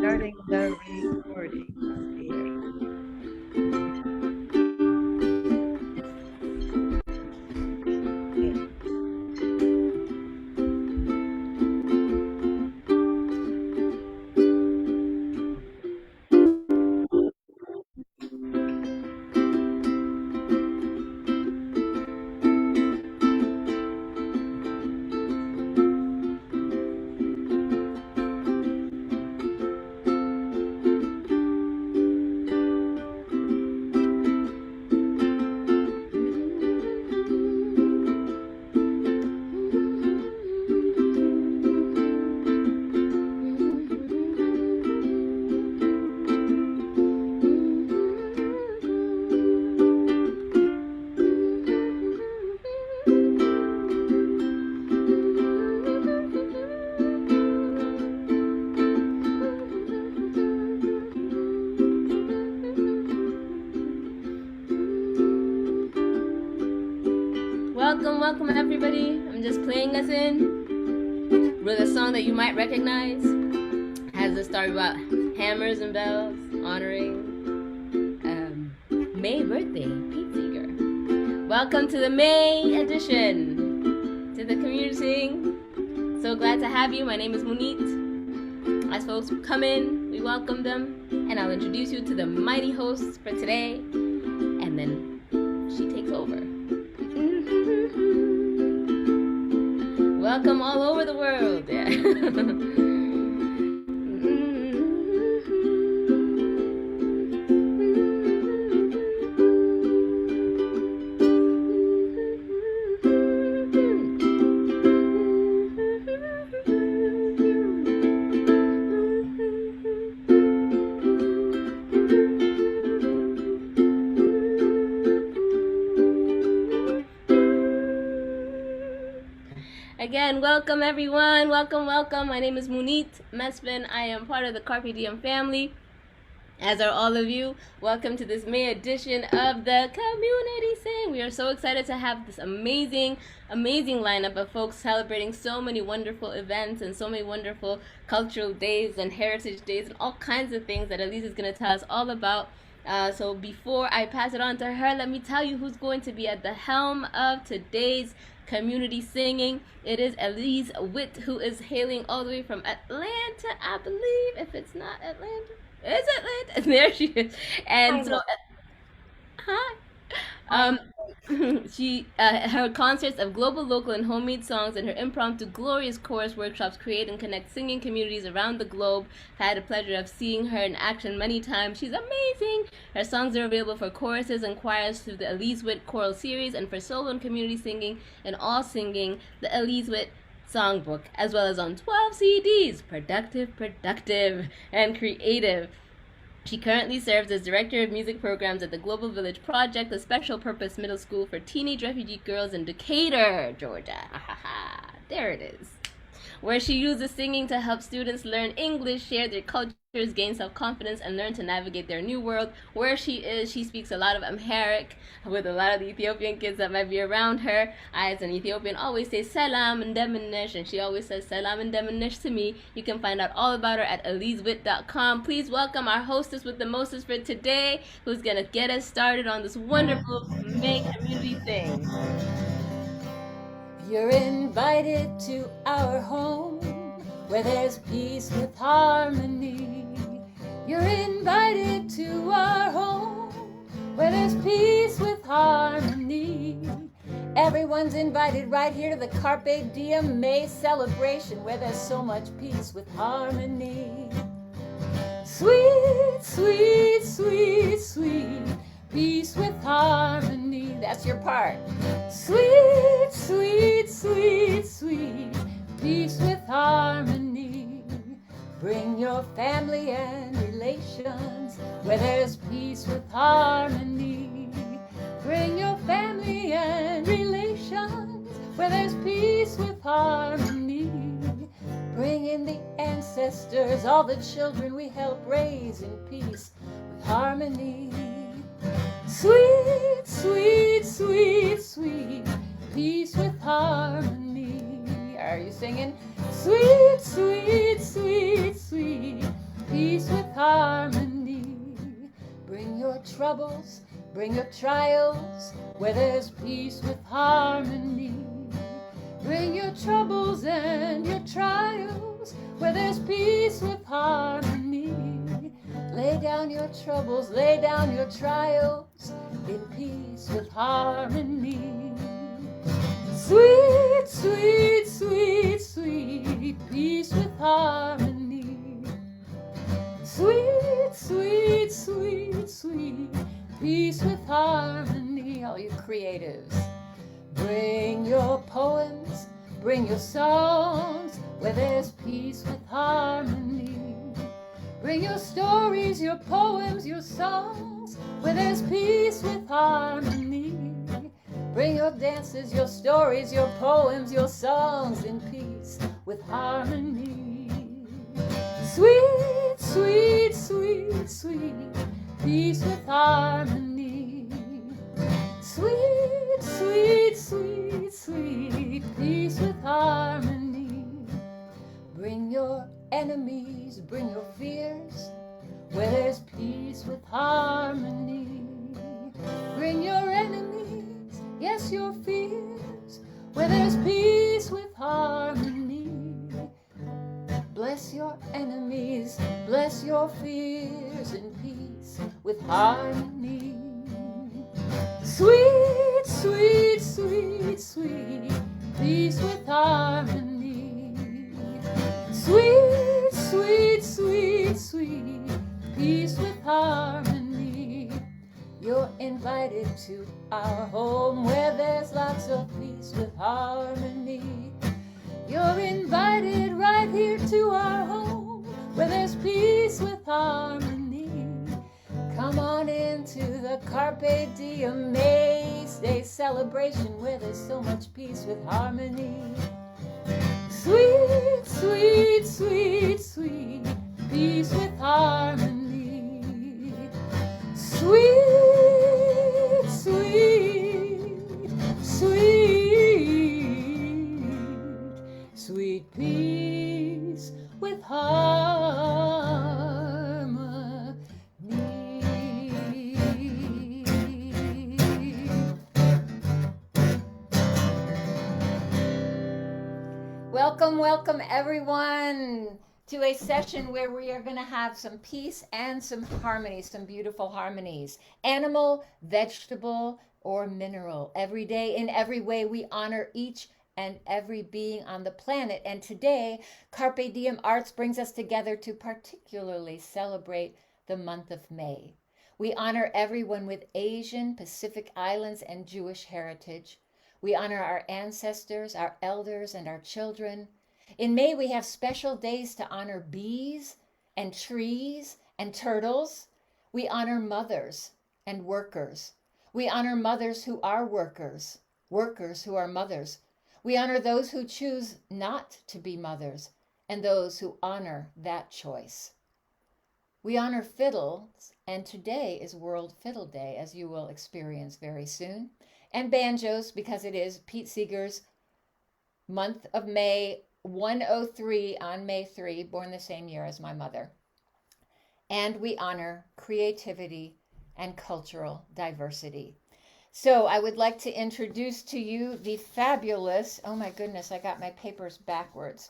starting the recording. Welcome everybody. I'm just playing us in with a song that you might recognize. It has a story about hammers and bells honoring May birthday, Pete Seeger. Welcome to the May edition to the Community Sing. So glad to have you. My name is Munit. As folks come in, we welcome them, and I'll introduce you to the mighty hosts for today, and then she takes over. Welcome all over the world. Yeah. Again, welcome everyone. Welcome. My name is Munit Mesfin. I am part of the Carpe Diem family, as are all of you. Welcome to this May edition of the Community Sing. We are so excited to have this amazing lineup of folks celebrating so many wonderful events and so many wonderful cultural days and heritage days and all kinds of things that Elise is going to tell us all about. So before I pass it on to her, let me tell you who's going to be at the helm of today's community singing. It is Elise Witt, who is hailing all the way from Atlanta, I believe. If it's not Atlanta, it's Atlanta. There she is. And so, hi. She her concerts of global, local, and homemade songs and her impromptu glorious chorus workshops create and connect singing communities around the globe. I've had the pleasure of seeing her in action many times. She's amazing. Her songs are available for choruses and choirs through the Elise Witt Choral Series, and for solo and community singing and all singing, the Elise Witt Songbook, as well as on 12 CDs, productive, and creative. She currently serves as Director of Music Programs at the Global Village Project, a special purpose middle school for teenage refugee girls in Decatur, Georgia. There it is. Where she uses singing to help students learn English, share their cultures, gain self-confidence, and learn to navigate their new world. Where she is, she speaks a lot of Amharic with a lot of the Ethiopian kids that might be around her. I, as an Ethiopian, always say Selam and Deminish, and she always says Selam and Deminish to me. You can find out all about her at elisewitt.com. Please welcome our hostess with the mostest for today, who's going to get us started on this wonderful May community thing. You're invited to our home, where there's peace with harmony. You're invited to our home, where there's peace with harmony. Everyone's invited right here to the Carpe Diem May celebration, where there's so much peace with harmony. Sweet, sweet, sweet, sweet, peace with harmony. That's your part. Sweet, sweet, sweet, sweet, peace with harmony. Bring your family and relations, where there's peace with harmony. Bring your family and relations, where there's peace with harmony. Bring in the ancestors, all the children we help raise in peace with harmony. Sweet, sweet, sweet, sweet, peace with harmony. Are you singing? Sweet, sweet, sweet, sweet, peace with harmony. Bring your troubles, bring your trials, where there's peace with harmony. Bring your troubles and your trials, where there's peace with harmony. Lay down your troubles, lay down your trials, in peace with harmony. Sweet, sweet, sweet, sweet, peace with harmony. Sweet, sweet, sweet, sweet, peace with harmony. All you creatives, bring your poems, bring your songs, where there's peace with harmony. Bring your stories, your poems, your songs, where there's peace with harmony. Bring your dances, your stories, your poems, your songs, in peace with harmony. Sweet, sweet, sweet, sweet, peace with harmony. Sweet, sweet, sweet, sweet, peace with harmony. Bring your enemies, bring your fears, where there's peace with harmony. Bring your enemies, yes, your fears, where there's peace with harmony. Bless your enemies, bless your fears, in peace with harmony. Sweet, sweet, sweet, sweet, peace with harmony. Sweet, sweet, sweet, sweet, peace with harmony. You're invited to our home, where there's lots of peace with harmony. You're invited right here to our home, where there's peace with harmony. Come on into the Carpe Diem May Day celebration, where there's so much peace with harmony. Sweet, sweet, sweet, sweet, peace with harmony. Sweet, sweet, sweet, sweet peace with harmony. Welcome, welcome everyone to a session where we are going to have some peace and some harmony, some beautiful harmonies. Animal, vegetable, or mineral. Every day, in every way, we honor each and every being on the planet. And today, Carpe Diem Arts brings us together to particularly celebrate the month of May. We honor everyone with Asian, Pacific Islands, and Jewish heritage. We honor our ancestors, our elders, and our children. In May, we have special days to honor bees and trees and turtles. We honor mothers and workers. We honor mothers who are workers, workers who are mothers. We honor those who choose not to be mothers and those who honor that choice. We honor fiddles, and today is World Fiddle Day, as you will experience very soon. And banjos, because it is Pete Seeger's month of May, 103 on May 3, born the same year as my mother. And we honor creativity and cultural diversity. So I would like to introduce to you the fabulous, oh my goodness, I got my papers backwards.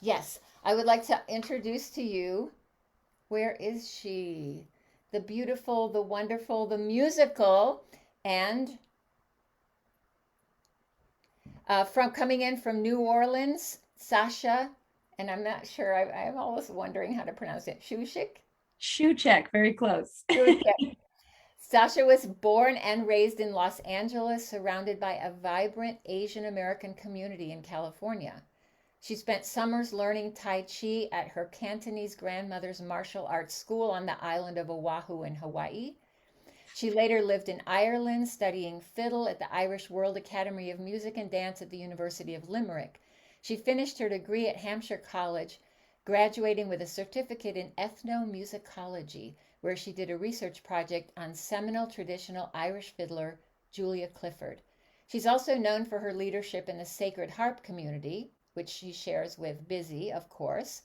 Yes, I would like to introduce to you, where is she? The beautiful, the wonderful, the musical, and from coming in from New Orleans, Sasha, and I'm not sure, I'm always wondering how to pronounce it, HsuczykChristiana, very close. Sasha was born and raised in Los Angeles, surrounded by a vibrant Asian American community in California. She spent summers learning Tai Chi at her Cantonese grandmother's martial arts school on the island of Oahu in Hawaii. She later lived in Ireland, studying fiddle at the Irish World Academy of Music and Dance at the University of Limerick. She finished her degree at Hampshire College, graduating with a certificate in ethnomusicology, where she did a research project on seminal traditional Irish fiddler Julia Clifford. She's also known for her leadership in the Sacred Harp community, which she shares with Busy, of course.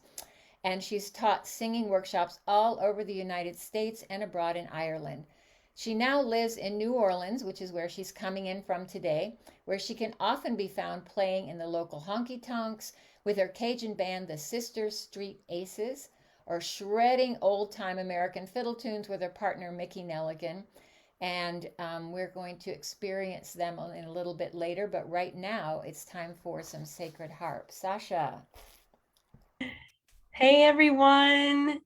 and she's taught singing workshops all over the United States and abroad in Ireland. She now lives in New Orleans, which is where she's coming in from today, where she can often be found playing in the local honky-tonks with her Cajun band, the Sister Street Aces, or shredding old-time American fiddle tunes with her partner, Mickey Nelligan. And we're going to experience them in a little bit later, but right now it's time for some sacred harp. Sasha. Hey, everyone.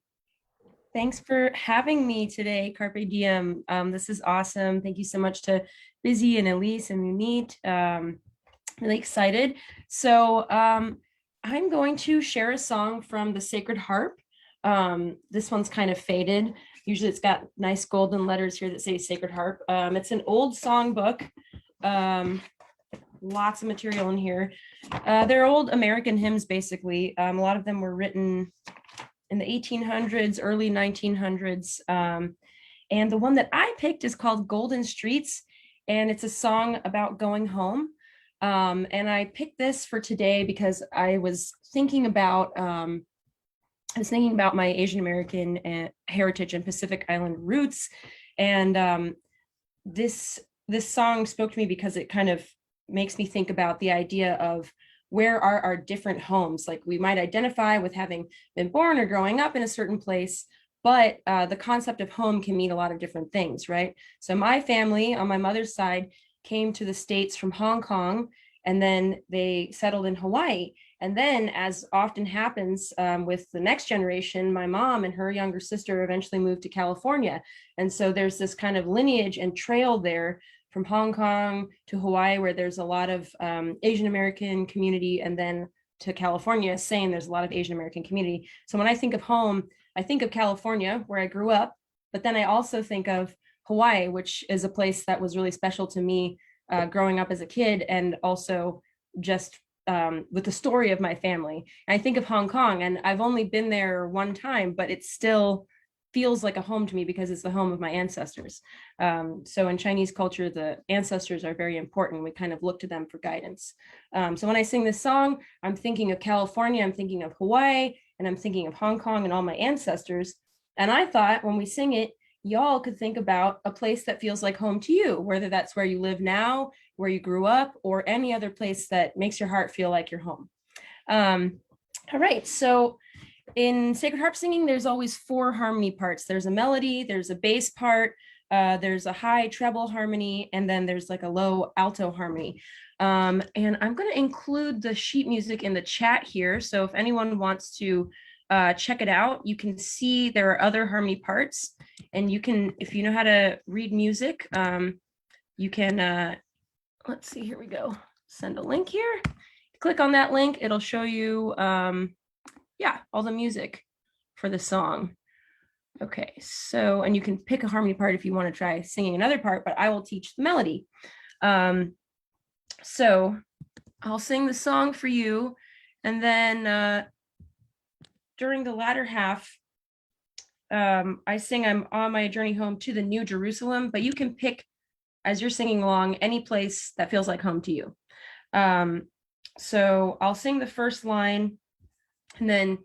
Thanks for having me today, Carpe Diem. This is awesome. Thank you so much to Busy and Elise and Munit. Really excited. So I'm going to share a song from the Sacred Harp. This one's kind of faded. Usually it's got nice golden letters here that say Sacred Harp. It's an old songbook. Lots of material in here. They're old American hymns, basically. A lot of them were written in the 1800s, early 1900s. And the one that I picked is called Golden Streets, and it's a song about going home. And I picked this for today because I was thinking about my Asian American heritage and Pacific Island roots. And this song spoke to me because it kind of makes me think about the idea of where are our different homes. Like, we might identify with having been born or growing up in a certain place, but the concept of home can mean a lot of different things, right? So my family on my mother's side came to the States from Hong Kong, and then they settled in Hawaii. And then, as often happens with the next generation, my mom and her younger sister eventually moved to California. And so there's this kind of lineage and trail there from Hong Kong to Hawaii, where there's a lot of Asian American community, and then to California, saying there's a lot of Asian American community. So when I think of home, I think of California, where I grew up, but then I also think of Hawaii, which is a place that was really special to me growing up as a kid, and also just with the story of my family. And I think of Hong Kong, and I've only been there one time, but it still feels like a home to me because it's the home of my ancestors. So in Chinese culture, the ancestors are very important. We kind of look to them for guidance. So when I sing this song, I'm thinking of California, I'm thinking of Hawaii, and I'm thinking of Hong Kong and all my ancestors. And I thought when we sing it, y'all could think about a place that feels like home to you, whether that's where you live now, where you grew up, or any other place that makes your heart feel like your home. All right, so in sacred harp singing, there's always 4 harmony parts. There's a melody, there's a bass part, there's a high treble harmony, and then there's like a low alto harmony. And I'm going to include the sheet music in the chat here. So if anyone wants to check it out, you can see there are other harmony parts, and you can, if you know how to read music, you can, let's see, here we go. Send a link here. Click on that link. It'll show you all the music for the song. Okay, so, and you can pick a harmony part if you want to try singing another part, but I will teach the melody. So I'll sing the song for you, and then during the latter half, I sing I'm on my journey home to the New Jerusalem, but you can pick, as you're singing along, any place that feels like home to you. So I'll sing the first line, and then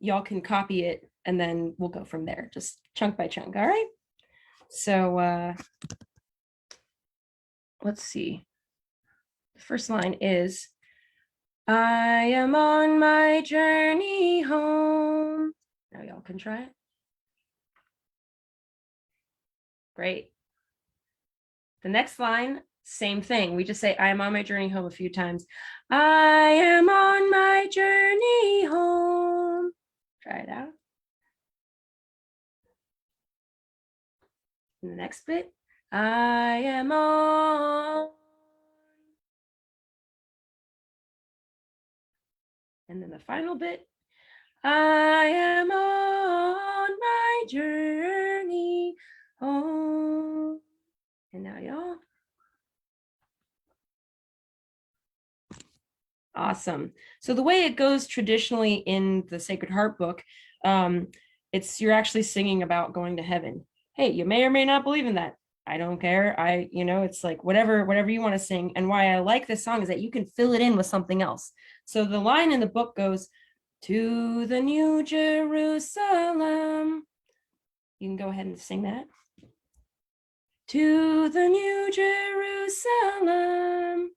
y'all can copy it, and then we'll go from there, just chunk by chunk. All right. So let's see. The first line is, I am on my journey home. Now y'all can try it. Great. The next line, same thing. We just say, I am on my journey home a few times. I am on my journey home. Try it out. And the next bit, I am on. And then the final bit, I am on my journey home. And now y'all. Awesome. So the way it goes traditionally in the Sacred Harp book, you're actually singing about going to heaven. Hey, you may or may not believe in that. I don't care. It's like whatever you want to sing. And why I like this song is that you can fill it in with something else. So the line in the book goes, to the New Jerusalem. You can go ahead and sing that. To the New Jerusalem.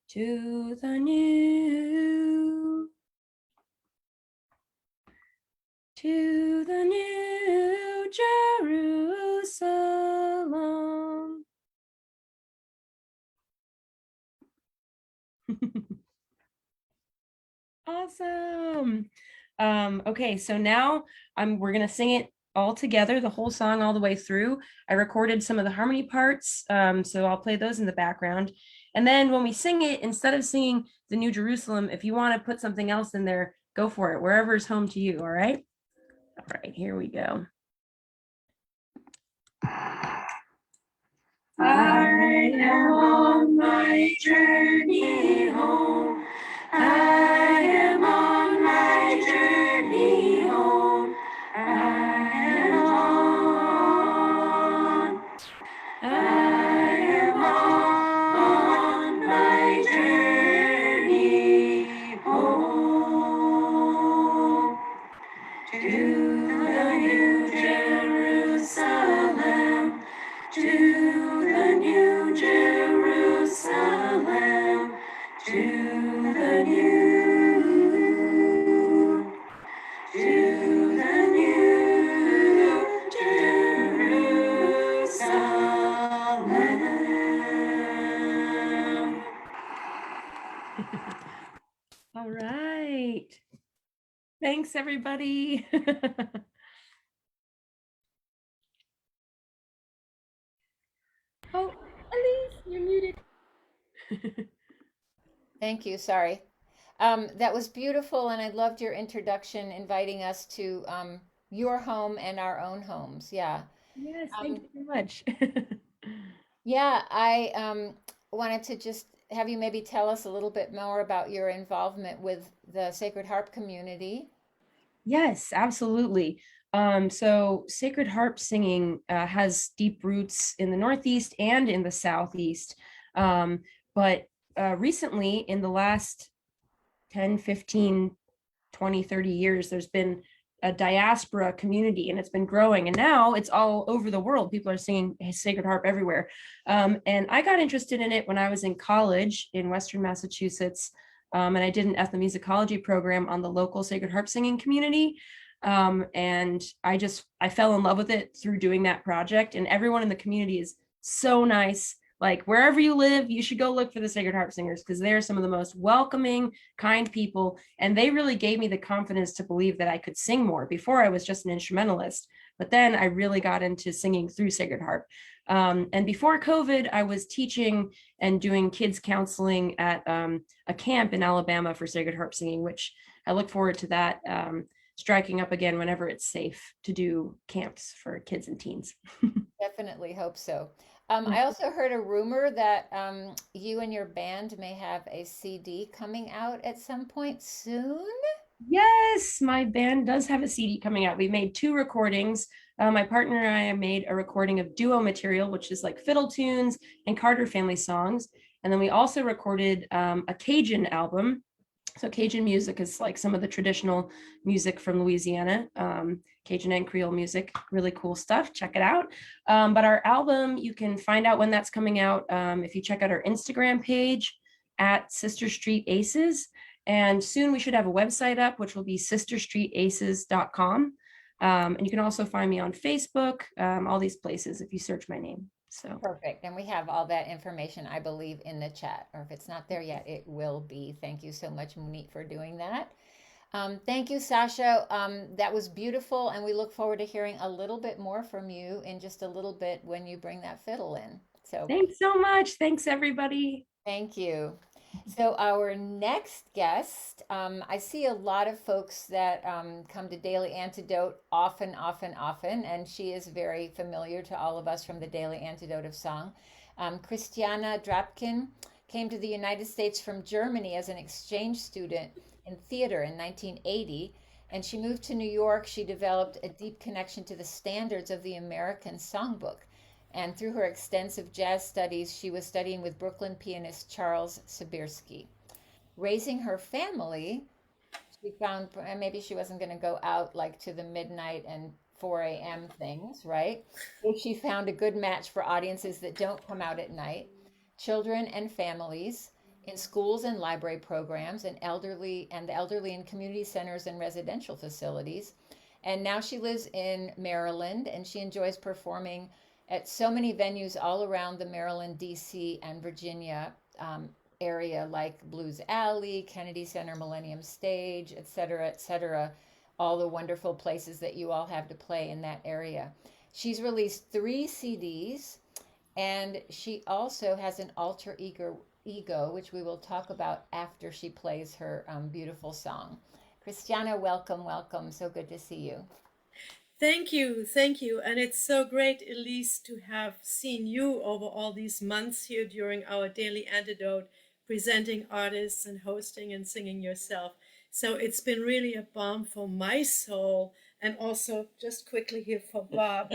To the New Jerusalem. Awesome. Okay, so now we're gonna sing it all together, the whole song all the way through. I recorded some of the harmony parts, so I'll play those in the background. And then when we sing it, instead of singing the New Jerusalem, if you want to put something else in there, go for it, wherever's home to you, all right? All right, here we go. I am on my journey home. I am on my journey home. I am on my journey home. To the New Jerusalem. To the New Jerusalem, to the New Jerusalem. All right. Thanks, everybody. Oh, Elise, you're muted. Thank you. Sorry. That was beautiful, and I loved your introduction, inviting us to your home and our own homes. Yeah. Yes, thank you very much. Yeah, I wanted to just have you maybe tell us a little bit more about your involvement with the Sacred Harp community. Yes, absolutely. So sacred harp singing has deep roots in the Northeast and in the Southeast. But recently, in the last 10, 15, 20, 30 years, there's been a diaspora community and it's been growing. And now it's all over the world. People are singing sacred harp everywhere. And I got interested in it when I was in college in Western Massachusetts. And I did an ethnomusicology program on the local sacred harp singing community. And I fell in love with it through doing that project. And everyone in the community is so nice. Like wherever you live, you should go look for the Sacred Harp Singers because they're some of the most welcoming, kind people. And they really gave me the confidence to believe that I could sing more. Before I was just an instrumentalist, but then I really got into singing through Sacred Harp. And before COVID, I was teaching and doing kids counseling at a camp in Alabama for Sacred Harp singing, which I look forward to that striking up again whenever it's safe to do camps for kids and teens. Definitely hope so. I also heard a rumor that you and your band may have a CD coming out at some point soon. Yes, my band does have a CD coming out. We made 2 recordings. My partner and I made a recording of duo material, which is like fiddle tunes and Carter family songs. And then we also recorded a Cajun album. So Cajun music is like some of the traditional music from Louisiana, Cajun and Creole music, really cool stuff. Check it out. But our album, you can find out when that's coming out if you check out our Instagram page at Sister Street Aces. And soon we should have a website up, which will be sisterstreetaces.com. And you can also find me on Facebook, all these places if you search my name. So Perfect. And we have all that information, I believe, in the chat, or if it's not there yet, it will be. Thank you so much, Munit, for doing that. Thank you, Sasha. That was beautiful, and we look forward to hearing a little bit more from you in just a little bit when you bring that fiddle in. So thanks so much. Thanks, everybody. thank you. So our next guest, I see a lot of folks that come to Daily Antidote often, and she is very familiar to all of us from the Daily Antidote of Song. Christiana Drapkin came to the United States from Germany as an exchange student in theater in 1980, and she moved to New York. She developed a deep connection to the standards of the American songbook. And through her extensive jazz studies, she was studying with Brooklyn pianist Charles Sibierski. raising her family, she found, and maybe she wasn't going to go out like to the midnight and 4 a.m. things, right? So she found a good match for audiences that don't come out at night, children and families in schools and library programs, and the elderly in community centers and residential facilities. And now she lives in Maryland, and she enjoys performing at so many venues all around the Maryland, D.C., and Virginia area, like Blues Alley, Kennedy Center, Millennium Stage, et cetera, all the wonderful places that you all have to play in that area. She's released 3 CDs, and she also has an alter ego, which we will talk about after she plays her beautiful song. Christiana, welcome, welcome. So good to see you. Thank you, thank you. And it's so great, Elise, to have seen you over all these months here during our Daily Antidote, presenting artists and hosting and singing yourself. So it's been really a balm for my soul, and also just quickly here for Bob,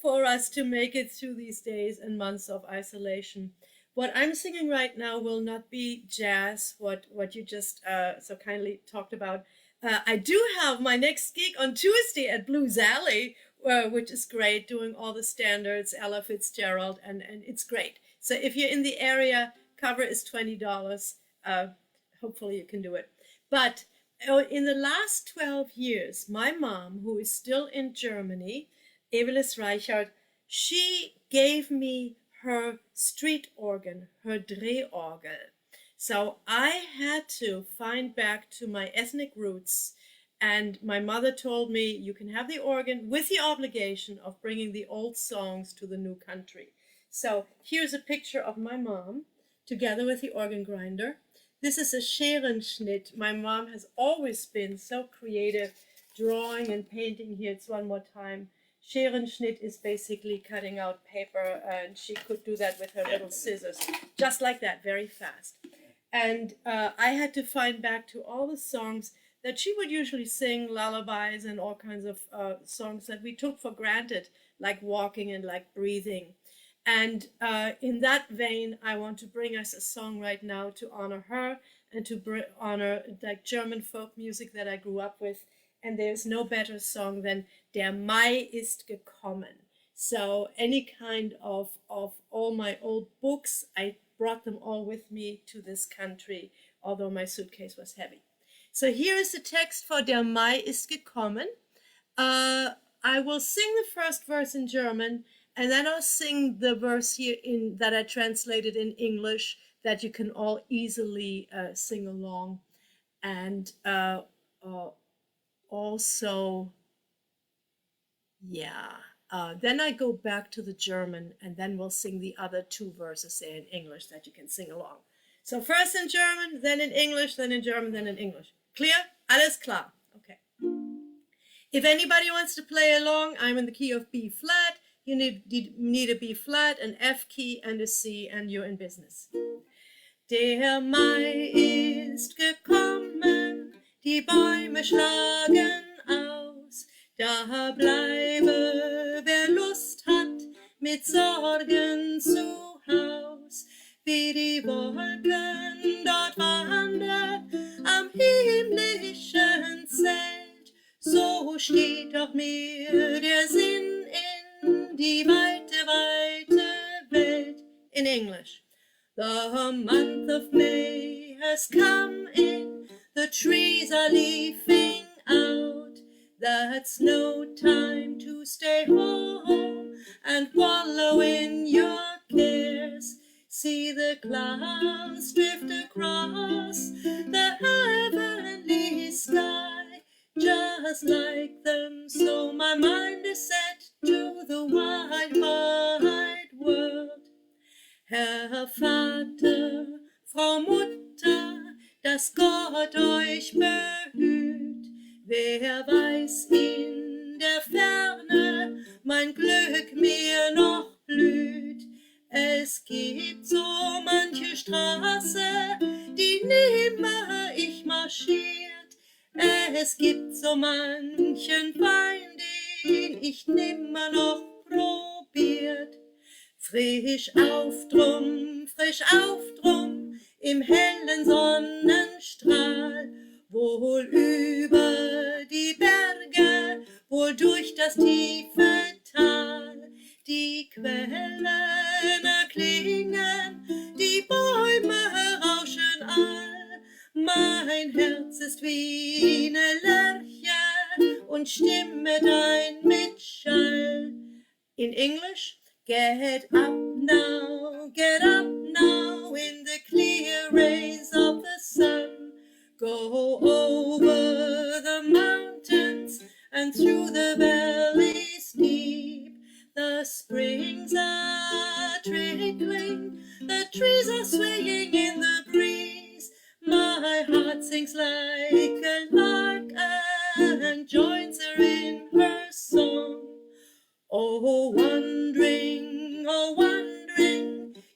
for us to make it through these days and months of isolation. What I'm singing right now will not be jazz, what you just so kindly talked about. I do have my next gig on Tuesday at Blues Alley, which is great, doing all the standards, Ella Fitzgerald, and it's great. So if you're in the area, cover is $20. Hopefully you can do it. But in the last 12 years, my mom, who is still in Germany, Evelis Reichert, she gave me her street organ, her Drehorgel. So I had to find back to my ethnic roots, and my mother told me, you can have the organ with the obligation of bringing the old songs to the new country. So here's a picture of my mom together with the organ grinder. This is a Scherenschnitt. My mom has always been so creative, drawing and painting. Here it's one more time. Scherenschnitt is basically cutting out paper, and she could do that with her little scissors, just like that, very fast. And I had to find back to all the songs that she would usually sing, lullabies and all kinds of songs that we took for granted, like walking and like breathing. And in that vein, I want to bring us a song right now to honor her and to honor like German folk music that I grew up with. And there's no better song than Der Mai ist gekommen. So any kind of all my old books, I brought them all with me to this country, although my suitcase was heavy. So here is the text for Der Mai ist gekommen. I will sing the first verse in German, and then I'll sing the verse here that I translated in English that you can all easily sing along. And also, then I go back to the German, and then we'll sing the other 2 verses there in English that you can sing along. So first in German, then in English, then in German, then in English. Clear? Alles klar. Okay. If anybody wants to play along, I'm in the key of B flat. You need a B flat, an F key, and a C, and you're in business. Der Mai ist gekommen, die Bäume schlagen aus. Da bleibe, wer Lust hat, mit Sorgen zu Haus. Wie die Wolken dort wandert am himmlischen Zelt, so steht doch mir der Sinn in die weite, weite Welt. In English. The month of May has come in, the trees are leafing out. That's no time to stay home and wallow in your cares. See the clouds drift across the heavenly sky, just like them, so my mind is set to the wide, wide world. Herr Vater, Frau Mutter, dass Gott euch behüt. Wer weiß in der Ferne mein Glück mir noch blüht. Es gibt so manche Straße, die nimmer ich marschiert. Es gibt so manchen Wein, den ich nimmer noch probiert. Frisch auf drum, im hellen Sonnenstrahl, wohl über die Berge, wohl durch das tiefe Tal. Die Quellen erklingen, die Bäume rauschen all. Mein Herz ist wie ne Lerche und stimmet ein mit Schall. In English, get up now in the clear rays of the sun. Go over the mountains and through the valleys deep. The springs are trickling, the trees are swaying in the breeze. My heart sings like a lark and joins her in her song. Oh, wondering,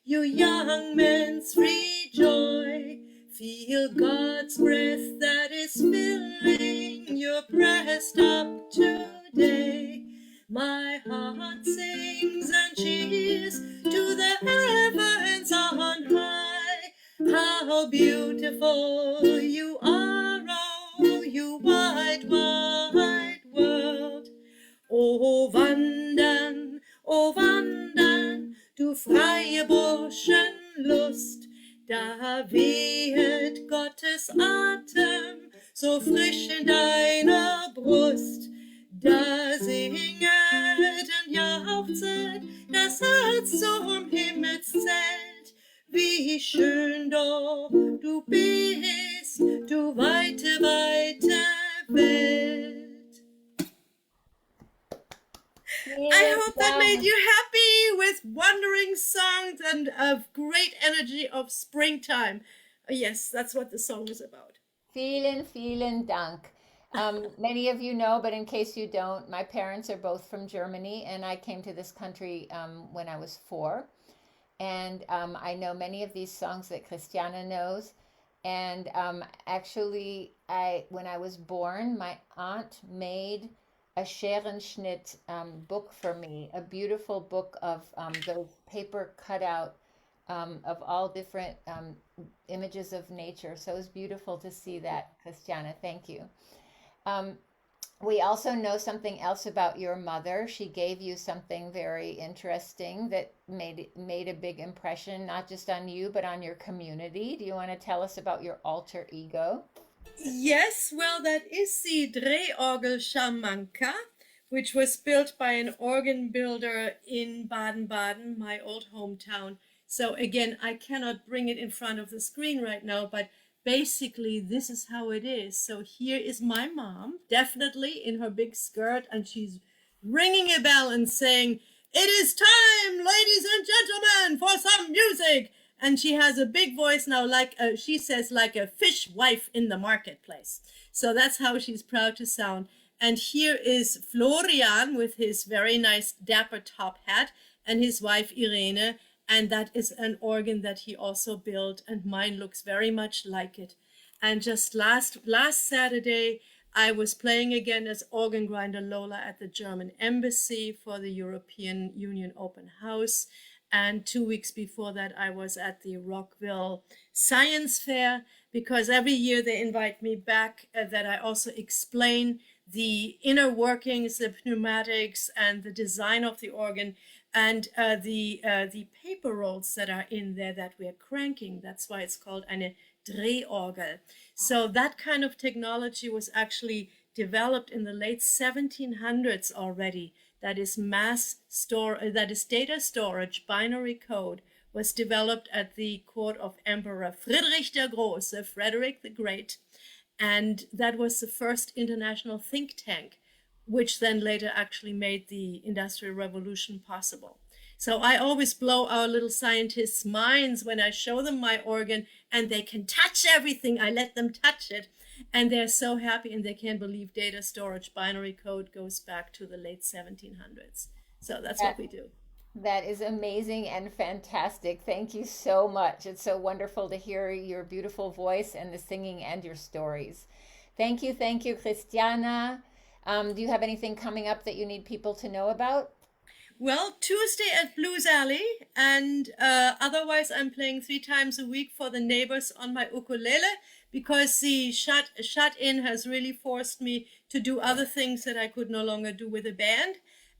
you young men's free joy. Feel God's breath that is filling your breast up today. My heart sings and cheers to the heavens on high. How beautiful you are, oh, you wide, wide world. O wandern, du freie Burschenlust, da wehet Gottes Atem so frisch in deiner Brust. Da singet und jauchzet das Herz zum Himmelszelt. Wie schön doch du bist, du weite, weite Welt. I hope that made you happy with wandering songs and of great energy of springtime. Yes, that's what the song is about. Vielen Dank. Many of you know, but in case you don't, my parents are both from Germany, and I came to this country when I was 4. And I know many of these songs that Christiana knows. And actually, when I was born, my aunt made a Scherenschnitt book for me, a beautiful book of those paper cutout of all different images of nature. So it was beautiful to see that, Christiana. Thank you. We also know something else about your mother. She gave you something very interesting that made a big impression, not just on you, but on your community. Do you want to tell us about your alter ego? Yes, well, that is the Drehorgel Schamanka, which was built by an organ builder in Baden-Baden, my old hometown. So again, I cannot bring it in front of the screen right now, but basically this is how it is. So here is my mom, definitely in her big skirt, and she's ringing a bell and saying, "It is time, ladies and gentlemen, for some music." And she has a big voice now, she says, like a fish wife in the marketplace. So that's how she's proud to sound. And here is Florian with his very nice dapper top hat and his wife Irene. And that is an organ that he also built, and mine looks very much like it. And just last Saturday, I was playing again as organ grinder Lola at the German Embassy for the European Union Open House. And 2 weeks before that, I was at the Rockville Science Fair, because every year they invite me back that I also explain the inner workings, the pneumatics, and the design of the organ, and the paper rolls that are in there that we are cranking. That's why it's called eine Drehorgel. So that kind of technology was actually developed in the late 1700s already. That is data storage, binary code, was developed at the court of Emperor Friedrich der Große, Frederick the Great. And that was the first international think tank, which then later actually made the Industrial Revolution possible. So I always blow our little scientists' minds when I show them my organ and they can touch everything. I let them touch it. And they're so happy, and they can't believe data storage binary code goes back to the late 1700s. So that's what we do. That is amazing and fantastic. Thank you so much. It's so wonderful to hear your beautiful voice and the singing and your stories. Thank you, Christiana. Do you have anything coming up that you need people to know about? Well, Tuesday at Blues Alley, and otherwise I'm playing 3 times a week for the neighbors on my ukulele, because the shut-in has really forced me to do other things that I could no longer do with a band.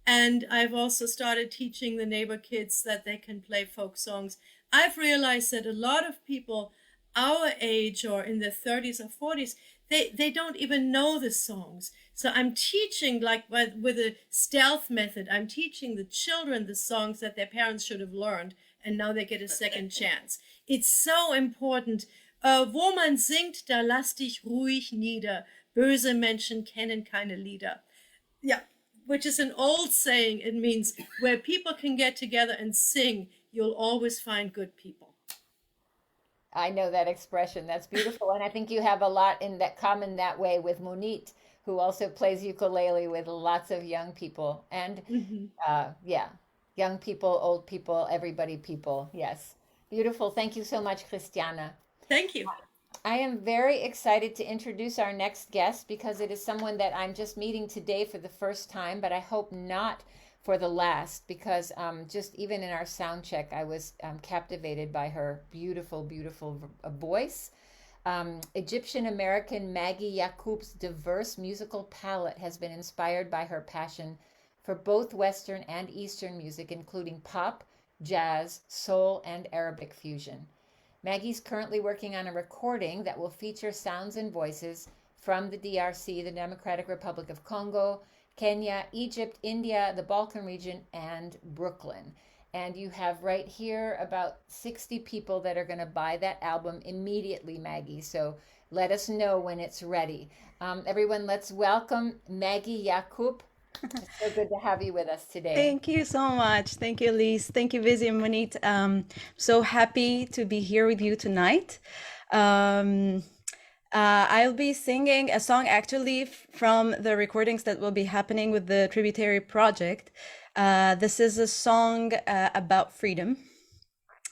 And I've also started teaching the neighbor kids that they can play folk songs. I've realized that a lot of people our age or in their 30s or 40s, they don't even know the songs. So I'm teaching like with a stealth method. I'm teaching the children the songs that their parents should have learned, and now they get a second chance. It's so important. Wo man singt, da lass dich ruhig nieder. Böse Menschen kennen keine Lieder. Yeah, which is an old saying. It means where people can get together and sing, you'll always find good people. I know that expression. That's beautiful. And I think you have a lot in that common that way with Munit, who also plays ukulele with lots of young people. And yeah, young people, old people, everybody people. Yes. Beautiful. Thank you so much, Christiana. Thank you. I am very excited to introduce our next guest because it is someone that I'm just meeting today for the first time, but I hope not for the last, because just even in our sound check, I was captivated by her beautiful, beautiful voice. Egyptian-American Maggie Yacoub's diverse musical palette has been inspired by her passion for both Western and Eastern music, including pop, jazz, soul, and Arabic fusion. Maggie's currently working on a recording that will feature sounds and voices from the DRC, the Democratic Republic of Congo, Kenya, Egypt, India, the Balkan region, and Brooklyn. And you have right here about 60 people that are going to buy that album immediately, Maggie. So let us know when it's ready. Everyone, let's welcome Maggie Yacoub. It's so good to have you with us today. Thank you so much. Thank you, Elise. Thank you, Vizzy and Munit. So happy to be here with you tonight. I'll be singing a song actually from the recordings that will be happening with the Tributary Project. This is a song about freedom.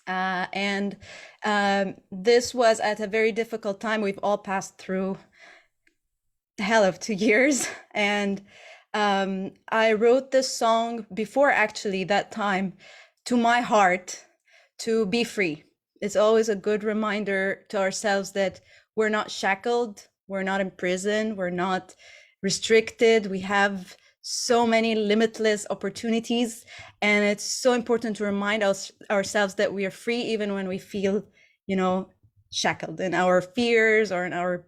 And this was at a very difficult time. We've all passed through the hell of 2 years. And I wrote this song before actually that time to my heart to be free. It's always a good reminder to ourselves that we're not shackled, we're not in prison, we're not restricted. We have so many limitless opportunities, and it's so important to remind ourselves that we are free even when we feel, shackled in our fears or in our,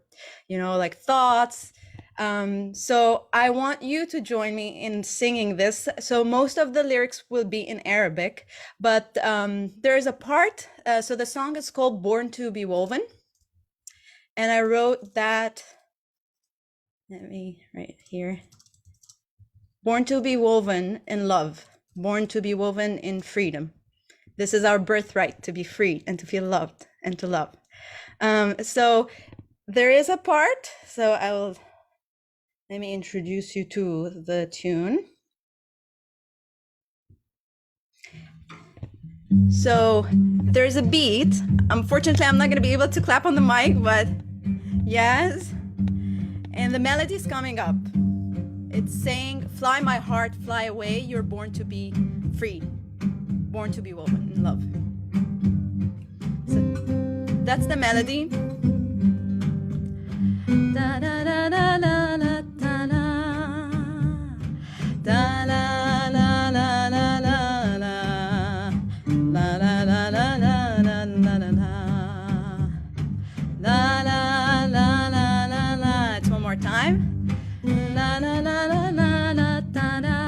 thoughts. So I want you to join me in singing this. So most of the lyrics will be in Arabic, but there is a part, so the song is called Born to be Woven. And I wrote that, let me right here. Born to be woven in love, born to be woven in freedom. This is our birthright, to be free and to feel loved and to love. So there is a part, so let me introduce you to the tune. So there's a beat. Unfortunately, I'm not going to be able to clap on the mic, but yes. And the melody is coming up. It's saying, fly my heart, fly away. You're born to be free, born to be woven in love. So that's the melody. Da da da da da da da da la la la la la la la la la la la la la la la la la. It's one more time. La la la la la la da da.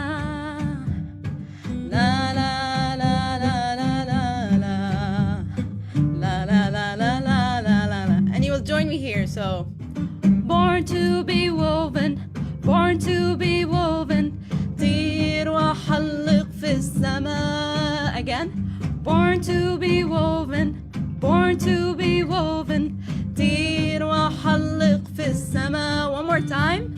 La la la la la la la. La la la la la la la. And you will join me here. So born to be woven, born to be woven. طير وحلق في السماء. Again. Born to be woven, born to be woven. طير وحلق في السماء. One more time.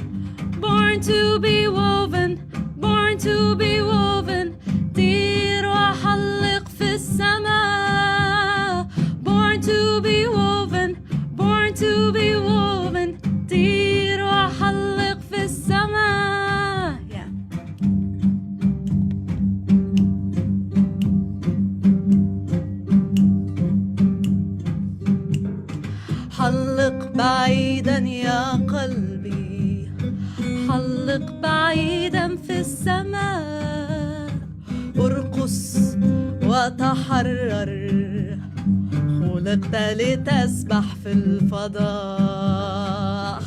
Born to be woven, born to be woven. طير وحلق في السماء. Born to be woven, born to be woven. طير وحلق في السماء. Yeah. حلق بعيدا في السماء ارقص وتحرر خلقت لتسبح في الفضاء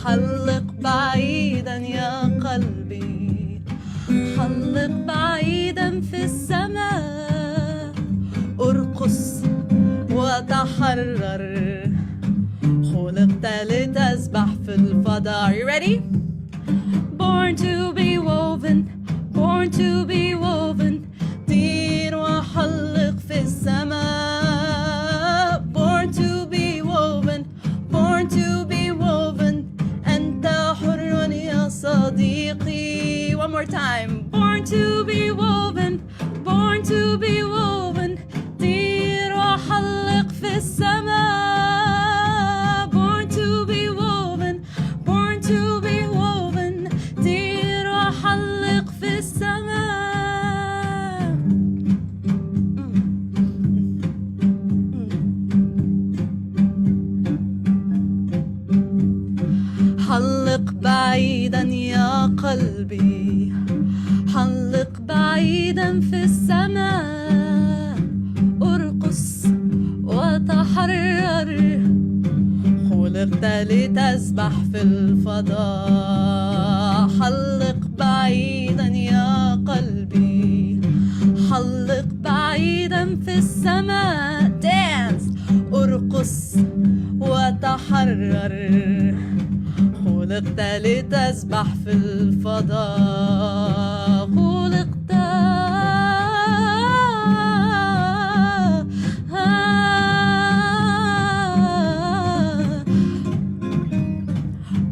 حلق بعيدا يا قلبي حلق بعيدا في السماء ارقص وتحرر خلقت لتسبح في الفضاء. Are you ready? Born to be woven, born to be woven طير وحلق في السماء born to be woven, born to be woven أنت حر يا صديقي. One more time. Born to be woven, born to be woven طير وحلق في السماء born to be woven, born to be woven طير وحلق في السماء. حلق بعيدا يا قلبي حلق بعيدا في السماء ارقص وتحرر خلقت لتسبح في الفضاء حلق بعيدا يا قلبي حلق بعيدا في السماء dance ارقص وتحرر خلقت لتسبح في الفضاء خلقت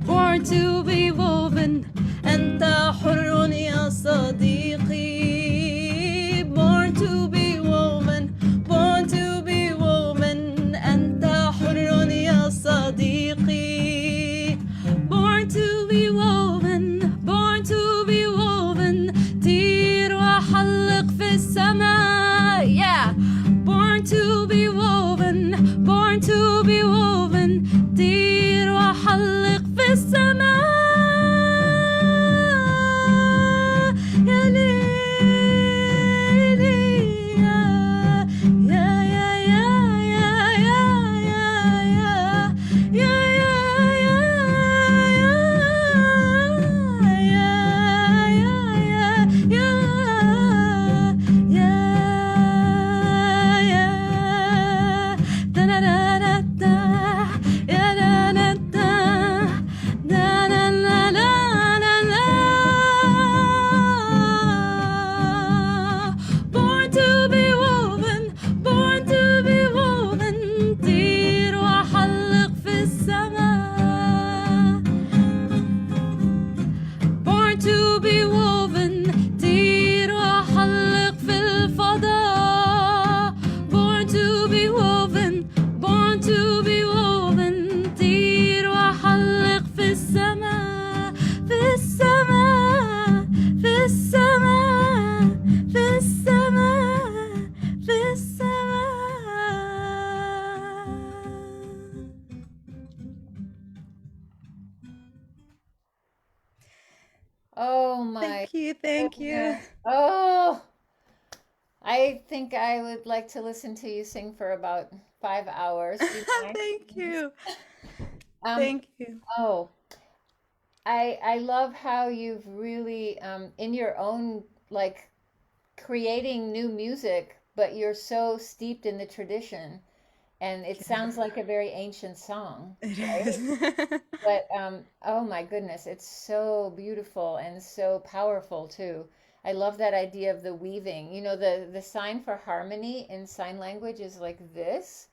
born to be woven أنت حر يا صديقي born to be woven, born to be woven أنت حر يا صديقي born to be woven, born to be woven طير وحلق في السماء yeah born to be woven, born to be woven طير وحلق في السماء يا ليلي يا يا يا يا يا يا born to be woven, born to be woven طير وحلق في السماء born to be woven طير وحلق في الفضاء born to be woven, born to be woven طير وحلق في السماء في السماء في السماء في السماء في السماء. Oh my Thank you. goodness. Oh, I think I would like to listen to you sing for about 5 hours. Do you mind? Thank you. Um, Thank you. oh, I love how you've really in your own like creating new music, but you're so steeped in the tradition, and it sounds like a very ancient song, It right? is. But oh my goodness, it's so beautiful and so powerful too. I love that idea of the weaving. You know, the sign for harmony in sign language is like this,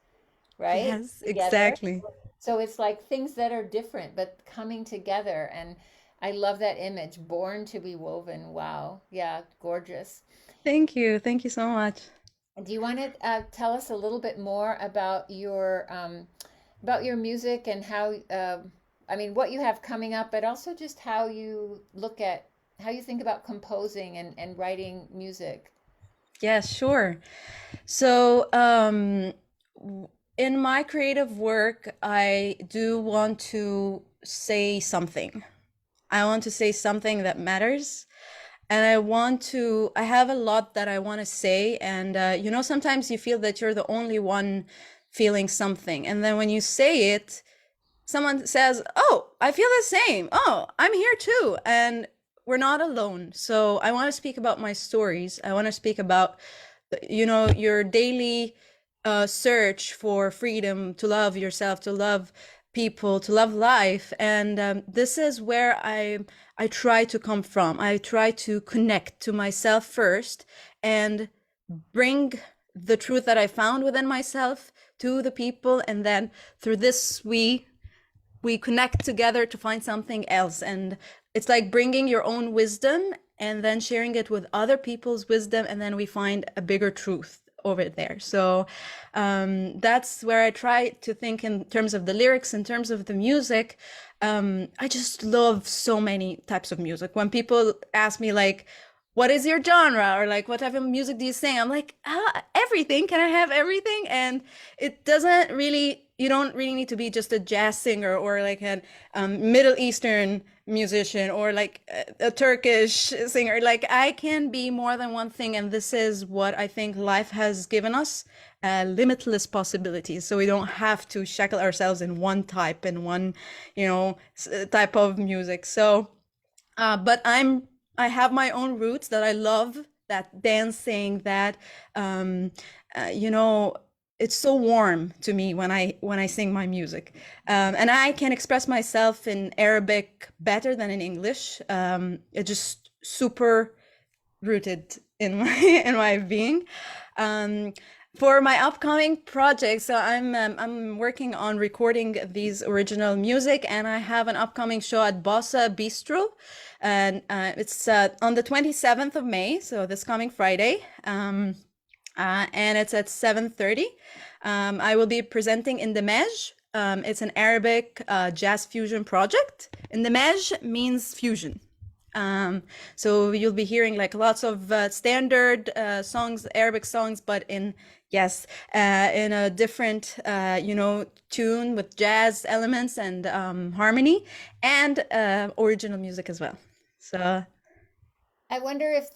right? Yes, Together. exactly. So it's like things that are different but coming together. And I love that image, born to be woven. Wow. Yeah, gorgeous. Thank you. Thank you so much. Do you want to tell us a little bit more about your music and how I mean what you have coming up, but also just how you look at how you think about composing and writing music? Yes, sure. So, in my creative work, I do want to say something. I want to say something that matters. And I have a lot that I want to say. And, sometimes you feel that you're the only one feeling something. And then when you say it, someone says, "Oh, I feel the same. Oh, I'm here too." And we're not alone. So I want to speak about my stories. I want to speak about, your daily search for freedom, to love yourself, to love people, to love life. And this is where I try to come from. I try to connect to myself first and bring the truth that I found within myself to the people. And then through this, we connect together to find something else. And it's like bringing your own wisdom and then sharing it with other people's wisdom, and then we find a bigger truth over there. So that's where I try to think in terms of the lyrics, in terms of the music. I just love so many types of music. When people ask me like, what is your genre, or like, what type of music do you sing? I'm like, everything. Can I have everything? And it doesn't really, you don't really need to be just a jazz singer or like a Middle Eastern musician or like a Turkish singer. Like, I can be more than one thing. And this is what I think life has given us, limitless possibilities. So we don't have to shackle ourselves in one type and one, type of music. So, but I have my own roots that I love, that dancing, that, it's so warm to me when I sing my music. And I can express myself in Arabic better than in English. It's just super rooted in my being. For my upcoming projects, so I'm working on recording these original music, and I have an upcoming show at Bossa Bistro, and it's on the 27th of May, so this coming Friday, and it's at 7:30. I will be presenting in Indemej. It's an Arabic jazz fusion project. Indemej means fusion. So you'll be hearing like lots of standard songs, Arabic songs, but in a different, tune with jazz elements and harmony, and original music as well. So I wonder if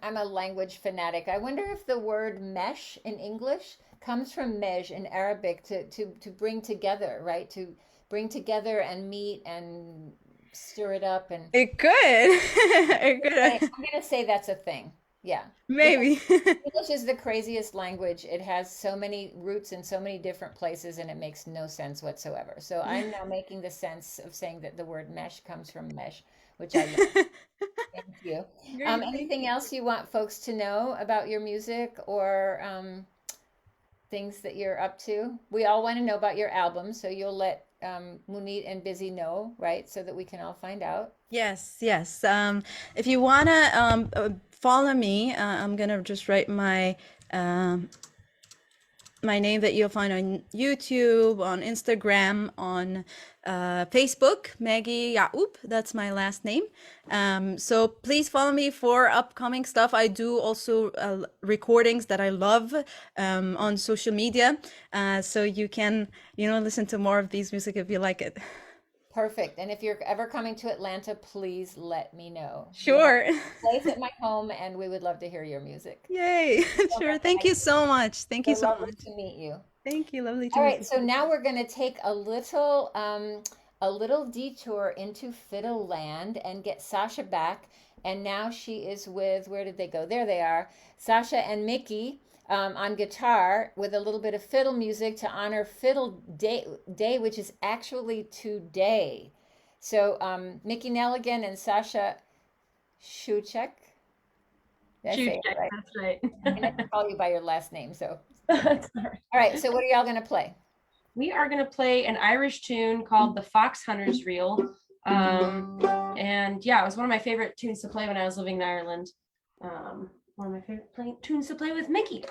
I'm a language fanatic. I wonder if the word mesh in English comes from mej in Arabic, to bring together, right? To bring together and meet and stir it up. And it could. It could. I'm gonna say that's a thing. Yeah. Maybe. English is the craziest language. It has so many roots in so many different places, and it makes no sense whatsoever. So I'm now making the sense of saying that the word mesh comes from mesh, which I love. Thank you. Anything else you want folks to know about your music, or things that you're up to? We all want to know about your album, so you'll let Munit and Busy know, right? So that we can all find out. Yes. If you wanna follow me, I'm gonna just write my name that you'll find on YouTube, on Instagram, on Facebook, Maggie Yacoub. That's my last name. So please follow me for upcoming stuff. I do also recordings that I love on social media. So you can, listen to more of these music if you like it. Perfect. And if you're ever coming to Atlanta, please let me know. Sure. Place at my home, and we would love to hear your music. Yay. Sure. Thank you so much. Thank you so much. Lovely to meet you. Thank you. Lovely to All meet right. you. So now we're going to take a little detour into Fiddle land and get Sasha back. And now she is with, where did they go? There they are. Sasha and Mickey on guitar, with a little bit of fiddle music to honor Fiddle Day, which is actually today. So Mickey Nelligan and Sasha HsuczykChristiana. That's right. I'm going to call you by your last name. So All all right. So what are y'all going to play? We are going to play an Irish tune called The Fox Hunter's Reel. And yeah, it was one of my favorite tunes to play when I was living in Ireland. One of my favorite tunes to play with Mickey.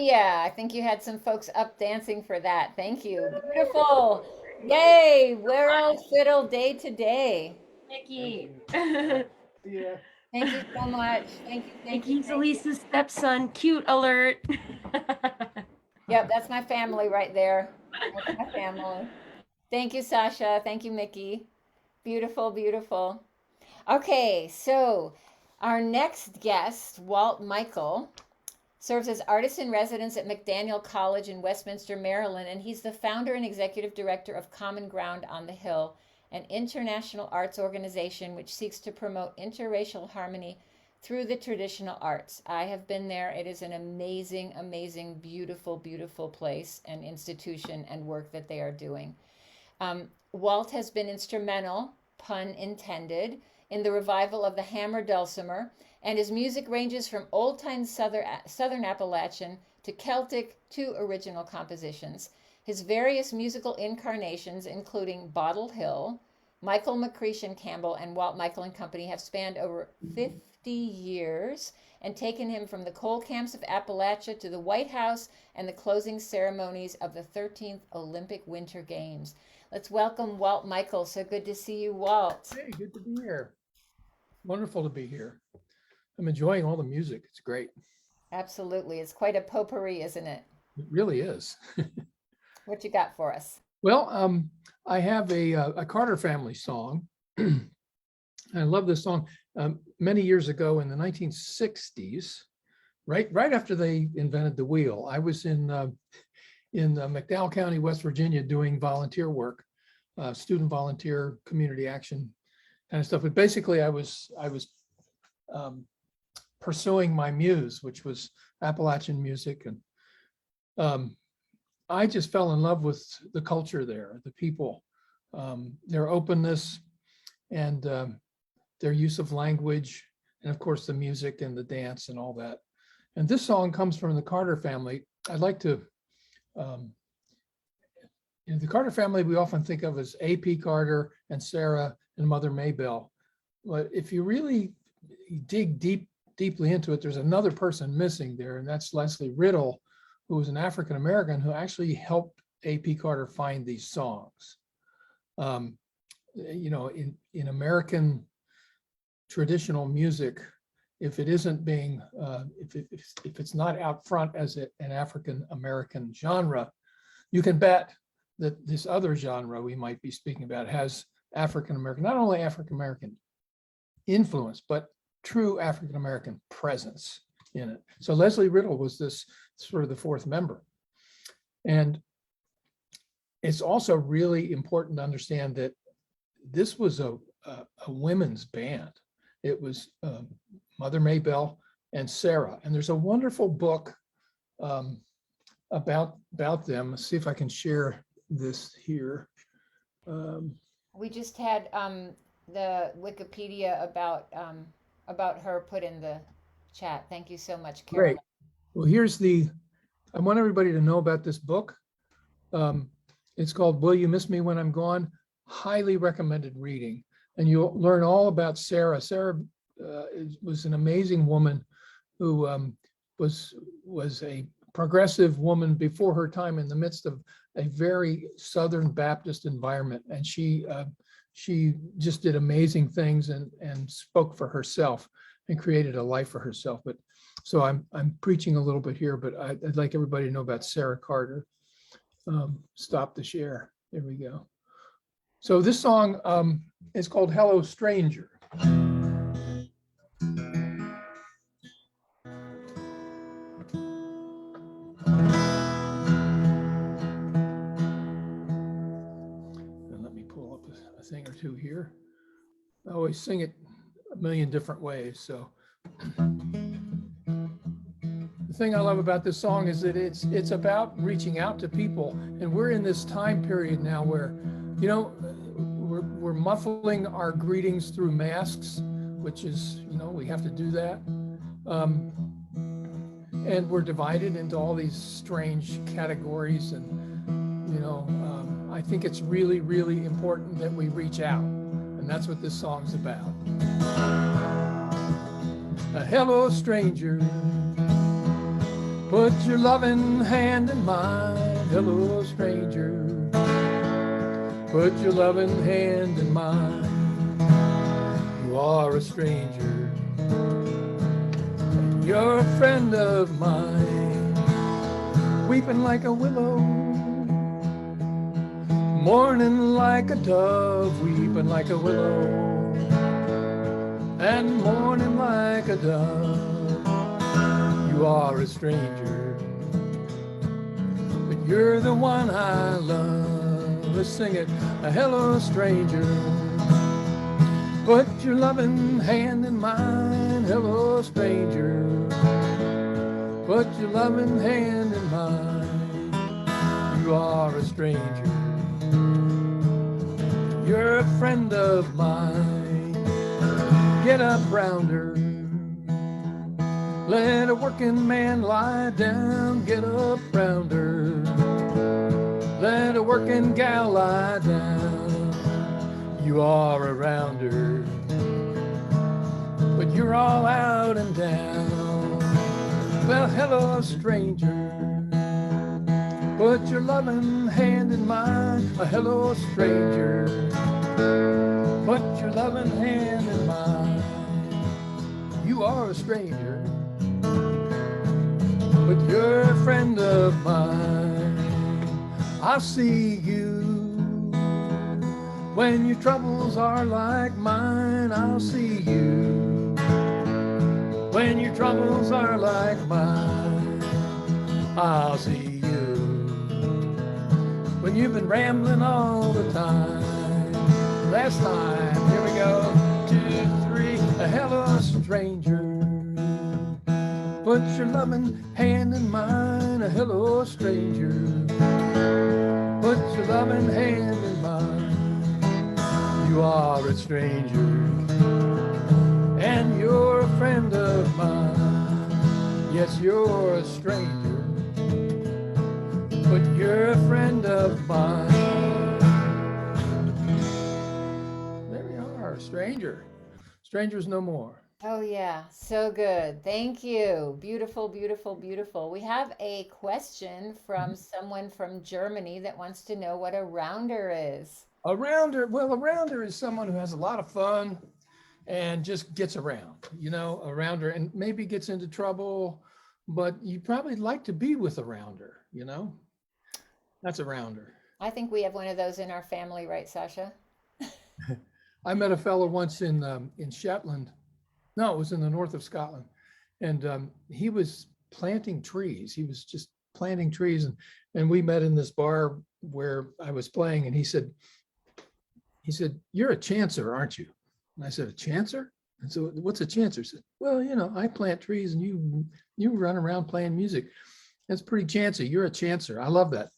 yeah, I think you had some folks up dancing for that. Thank you. Beautiful. Yay, World Fiddle Day today. Mickey. Yeah. Thank you so much. Thank you, thank you, Mickey's thank you. Elise's stepson. Cute alert. Yep, that's my family right there. That's my family. Thank you, Sasha. Thank you, Mickey. Beautiful, beautiful. Okay, so our next guest, Walt Michael, serves as artist in residence at McDaniel College in Westminster, Maryland, and he's the founder and executive director of Common Ground on the Hill, an international arts organization which seeks to promote interracial harmony through the traditional arts. I have been there. It is an amazing, amazing, beautiful, beautiful place and institution and work that they are doing. Walt has been instrumental, pun intended, in the revival of the hammer dulcimer, and his music ranges from old-time Southern Appalachian to Celtic to original compositions. His various musical incarnations, including Bottle Hill, Michael McCreashan Campbell, and Walt Michael and Company, have spanned over 50 years and taken him from the coal camps of Appalachia to the White House and the closing ceremonies of the 13th Olympic Winter Games. Let's welcome Walt Michael. So good to see you, Walt. Hey, good to be here. Wonderful to be here. I'm enjoying all the music. It's great. Absolutely. It's quite a potpourri, isn't it? It really is. What you got for us? Well, I have a Carter family song. I love this song. Many years ago in the 1960s, right after they invented the wheel, I was in McDowell County, West Virginia, doing volunteer work, student volunteer, community action kind of stuff. But basically, I was pursuing my muse, which was Appalachian music, and I just fell in love with the culture there, the people, their openness, and their use of language, and of course the music and the dance and all that. And this song comes from the Carter family. I'd like to, the Carter family we often think of as A.P. Carter and Sarah and Mother Maybelle. But if you really dig deeply into it, there's another person missing there, and that's Leslie Riddle, who was an African American who actually helped A.P. Carter find these songs. In American traditional music, if it isn't being, if it's not out front as an African American genre, you can bet that this other genre we might be speaking about has African American, not only African American influence, but true African American presence in it. So Leslie Riddle was this sort of the fourth member. And it's also really important to understand that this was a women's band. It was Mother Maybelle and Sarah. And there's a wonderful book about them. Let's see if I can share this here. We just had the Wikipedia about her put in the chat. Thank you so much, Carol. Great. Well, I want everybody to know about this book. It's called Will You Miss Me When I'm Gone? Highly recommended reading. And you'll learn all about Sarah. Sarah was an amazing woman who was a progressive woman before her time in the midst of a very Southern Baptist environment. And she just did amazing things and spoke for herself and created a life for herself. But so I'm preaching a little bit here, but I'd like everybody to know about Sarah Carter. Stop the share. There we go. So this song is called Hello Stranger. Thing or two here. I always sing it a million different ways. So the thing I love about this song is that it's about reaching out to people, and we're in this time period now where, we're muffling our greetings through masks, which is, we have to do that, and we're divided into all these strange categories, and I think it's really, really important that we reach out. And that's what this song's about. Hello, stranger. Put your loving hand in mine, hello stranger. Put your loving hand in mine. You are a stranger. You're a friend of mine. Weeping like a willow, mourning like a dove. Weeping like a willow and mourning like a dove. You are a stranger, but you're the one I love. Let's sing it. A hello stranger. Put your loving hand in mine, hello stranger. Put your loving hand in mine. You are a stranger. You're a friend of mine. Get up, rounder. Let a working man lie down. Get up, rounder. Let a working gal lie down. You are a rounder, but you're all out and down. Well, hello, stranger. Put your loving hand in mine. A hello, stranger. Put your loving hand in mine. You are a stranger, but you're a friend of mine. I'll see you when your troubles are like mine. I'll see you when your troubles are like mine. I'll see you when you've been rambling all the time. Last time, here we go. 2, 3, a hello stranger. Put your loving hand in mine. A hello stranger. Put your loving hand in mine. You are a stranger, and you're a friend of mine. Yes, you're a stranger, but you're a friend of mine. There we are, stranger. Strangers no more. Oh, yeah. So good. Thank you. Beautiful, beautiful, beautiful. We have a question from someone from Germany that wants to know what a rounder is. A rounder, well, a rounder is someone who has a lot of fun and just gets around, you know, a rounder, and maybe gets into trouble, but you probably like to be with a rounder, you know? That's a rounder. I think we have one of those in our family, right, Sasha? I met a fellow once in Shetland. No, it was in the north of Scotland. And he was planting trees. He was just planting trees. And we met in this bar where I was playing, and he said, "You're a chancer, aren't you?" And I said, "A chancer?" And so, "What's a chancer?" He said, "Well, you know, I plant trees and you run around playing music. That's pretty chancy. You're a chancer." I love that.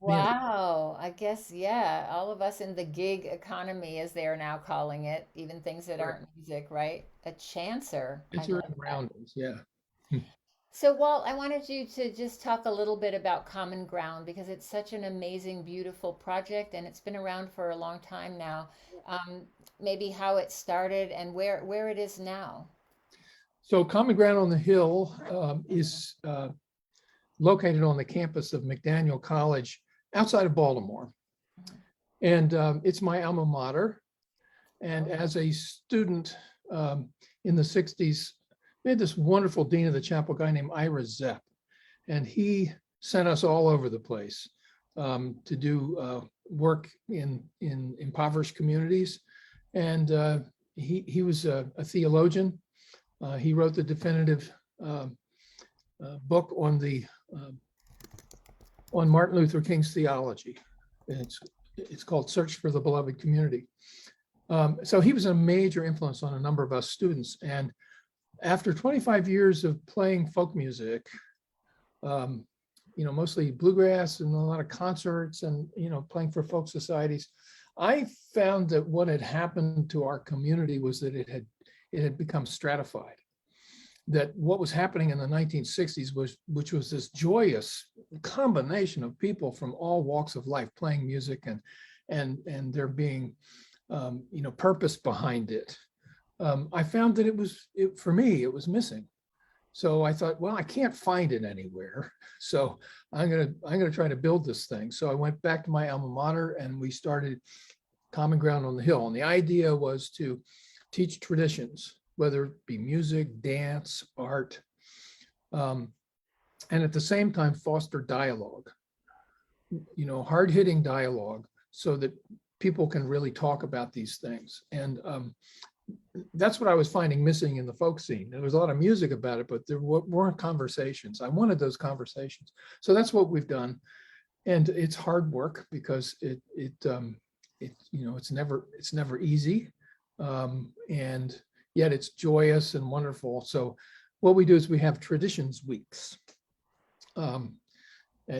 Wow. I guess, yeah, all of us in the gig economy, as they are now calling it, even things that aren't music, right? A chancer. I Chancer love and that. rounders, yeah. So, Walt, I wanted you to just talk a little bit about Common Ground because it's such an amazing, beautiful project, and it's been around for a long time now. Maybe how it started and where it is now. So Common Ground on the Hill is located on the campus of McDaniel College outside of Baltimore. And it's my alma mater. And as a student in the 60s, we had this wonderful dean of the chapel guy named Ira Zepp. And he sent us all over the place to do work in impoverished communities. And he was a theologian. He wrote the definitive book on Martin Luther King's theology. And it's called Search for the Beloved Community. So he was a major influence on a number of us students. And after 25 years of playing folk music, you know, mostly bluegrass and a lot of concerts and, you know, playing for folk societies, I found that what had happened to our community was that it had become stratified. That what was happening in the 1960s which was this joyous combination of people from all walks of life playing music and there being you know, purpose behind it. I found that for me it was missing, So I thought, well, I can't find it anywhere. So I'm gonna try to build this thing. So I went back to my alma mater and we started Common Ground on the Hill. And the idea was to teach traditions, whether it be music, dance, art, and at the same time foster dialogue, hard-hitting dialogue, so that people can really talk about these things. And that's what I was finding missing in the folk scene. There was a lot of music about it, but there weren't conversations. I wanted those conversations. So that's what we've done. And it's hard work because it's never easy. And yet it's joyous and wonderful. So what we do is we have traditions weeks. And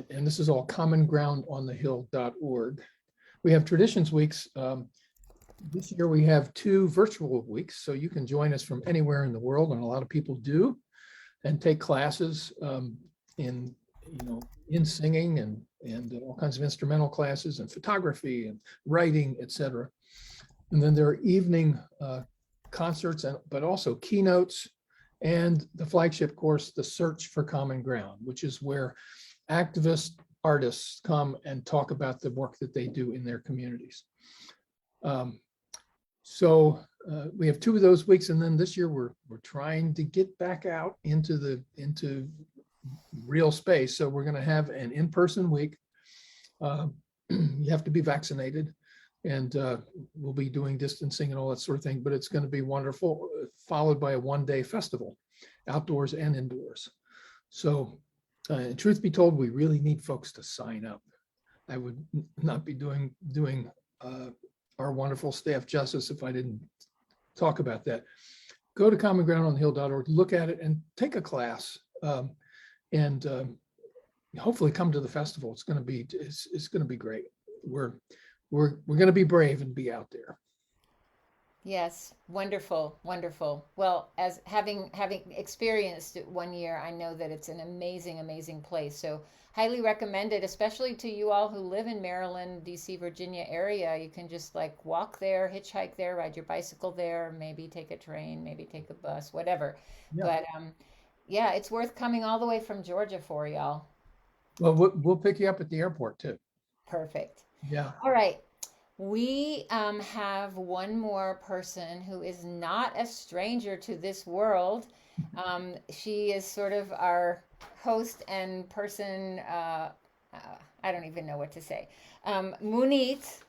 this is all commongroundonthehill.org. We have traditions weeks. This year we have 2 virtual weeks, so you can join us from anywhere in the world, and a lot of people do, and take classes in singing and all kinds of instrumental classes and photography and writing, etc. And then there are evening concerts, but also keynotes, and the flagship course, The Search for Common Ground, which is where activist artists come and talk about the work that they do in their communities. So we have 2 of those weeks, and then this year we're trying to get back out into real space. So we're going to have an in-person week. You have to be vaccinated, and we'll be doing distancing and all that sort of thing. But it's going to be wonderful, followed by a 1-day festival, outdoors and indoors. So, truth be told, we really need folks to sign up. I would not be doing our wonderful staff justice if I didn't talk about that. Go to commongroundonthehill.org, look at it, and take a class, and hopefully come to the festival. It's going to be great. We're going to be brave and be out there. Yes, wonderful, wonderful. Well, as having experienced it 1 year, I know that it's an amazing, amazing place. So highly recommend it, especially to you all who live in Maryland, DC, Virginia area. You can just walk there, hitchhike there, ride your bicycle there, maybe take a train, maybe take a bus, whatever. Yeah. But yeah, it's worth coming all the way from Georgia for y'all. Well, we'll pick you up at the airport too. Perfect. Yeah. All right. We have one more person who is not a stranger to this world. She is sort of our host and person. I don't even know what to say. Munit.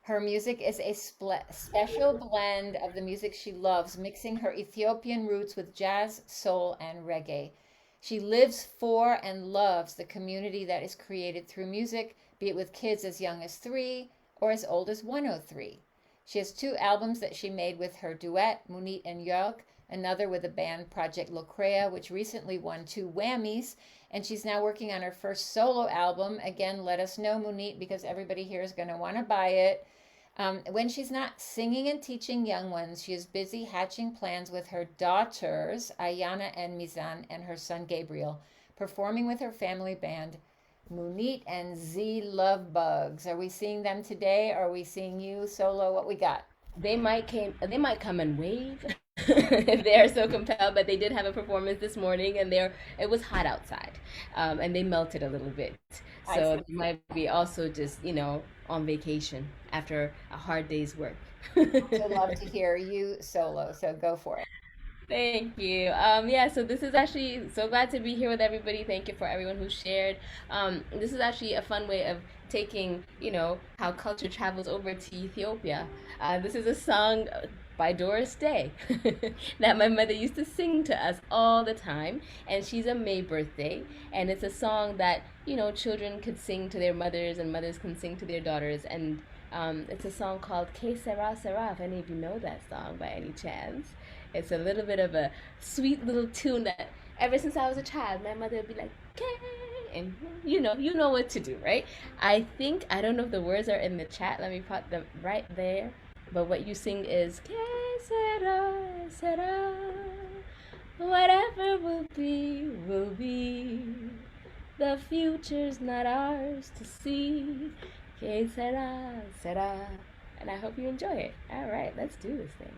Her music is a special blend of the music she loves, mixing her Ethiopian roots with jazz, soul, and reggae. She lives for and loves the community that is created through music, be it with kids as young as 3 or as old as 103. She has 2 albums that she made with her duet, Munit and York, another with the band Project Locrea, which recently won 2 Wammys, and she's now working on her first solo album. Again, let us know, Munit, because everybody here is going to want to buy it. When she's not singing and teaching young ones, she is busy hatching plans with her daughters, Ayana and Mizan, and her son Gabriel, performing with her family band, Munit and Z Love Bugs. Are we seeing them today? Or are we seeing you solo? What we got? They might come and wave if they are so compelled, but they did have a performance this morning, and it was hot outside, and they melted a little bit. So they might be also just on vacation after a hard day's work. I'd love to hear you solo, so go for it. Thank you. So this is actually so glad to be here with everybody. Thank you for everyone who shared. This is actually a fun way of taking, how culture travels over to Ethiopia. This is a song by Doris Day that my mother used to sing to us all the time, and she's a May birthday, and it's a song that children could sing to their mothers and mothers can sing to their daughters, and it's a song called Ke Sera Sera, if any of you know that song by any chance. It's a little bit of a sweet little tune that ever since I was a child, my mother would be like, K, and you know what to do, right? I don't know if the words are in the chat. Let me put them right there. But what you sing is, Que sera, sera, whatever will be, will be. The future's not ours to see. Que sera, sera. And I hope you enjoy it. All right, let's do this thing.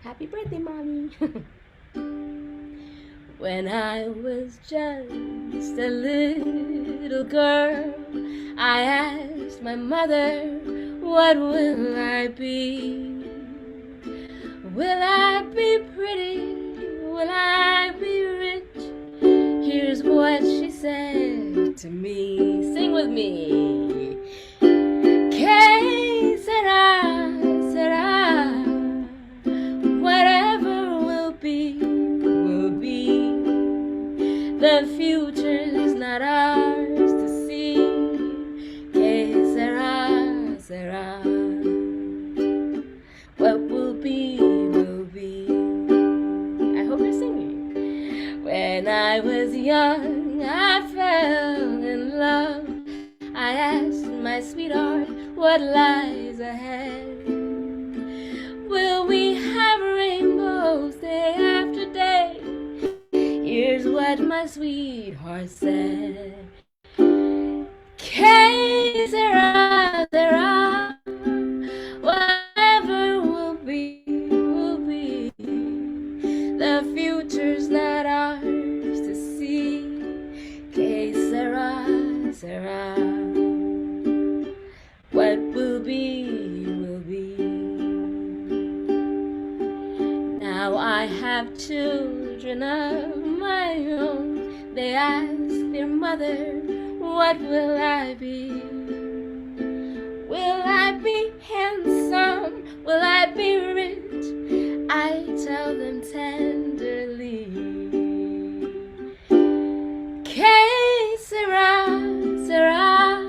Happy birthday, Mommy. When I was just a little girl, I asked my mother, what will I be? Will I be pretty? Will I be rich? Here's what she said to me. Sing with me. Que sera, sera. Whatever will be, will be. The future's not ours to see. Que sera, sera. What will be, will be. I hope you're singing. When I was young, I fell in love. I asked my sweetheart what lies ahead. Will we have rainbows day after day? Here's what my sweetheart said. Que sera, sera. Whatever will be, will be. The future's not ours to see. Que sera, sera. What will be, will be. Now I have children of my own. They ask their mother, what will I be? Will I be handsome? Will I be rich? I tell them tenderly. Que sera, sera.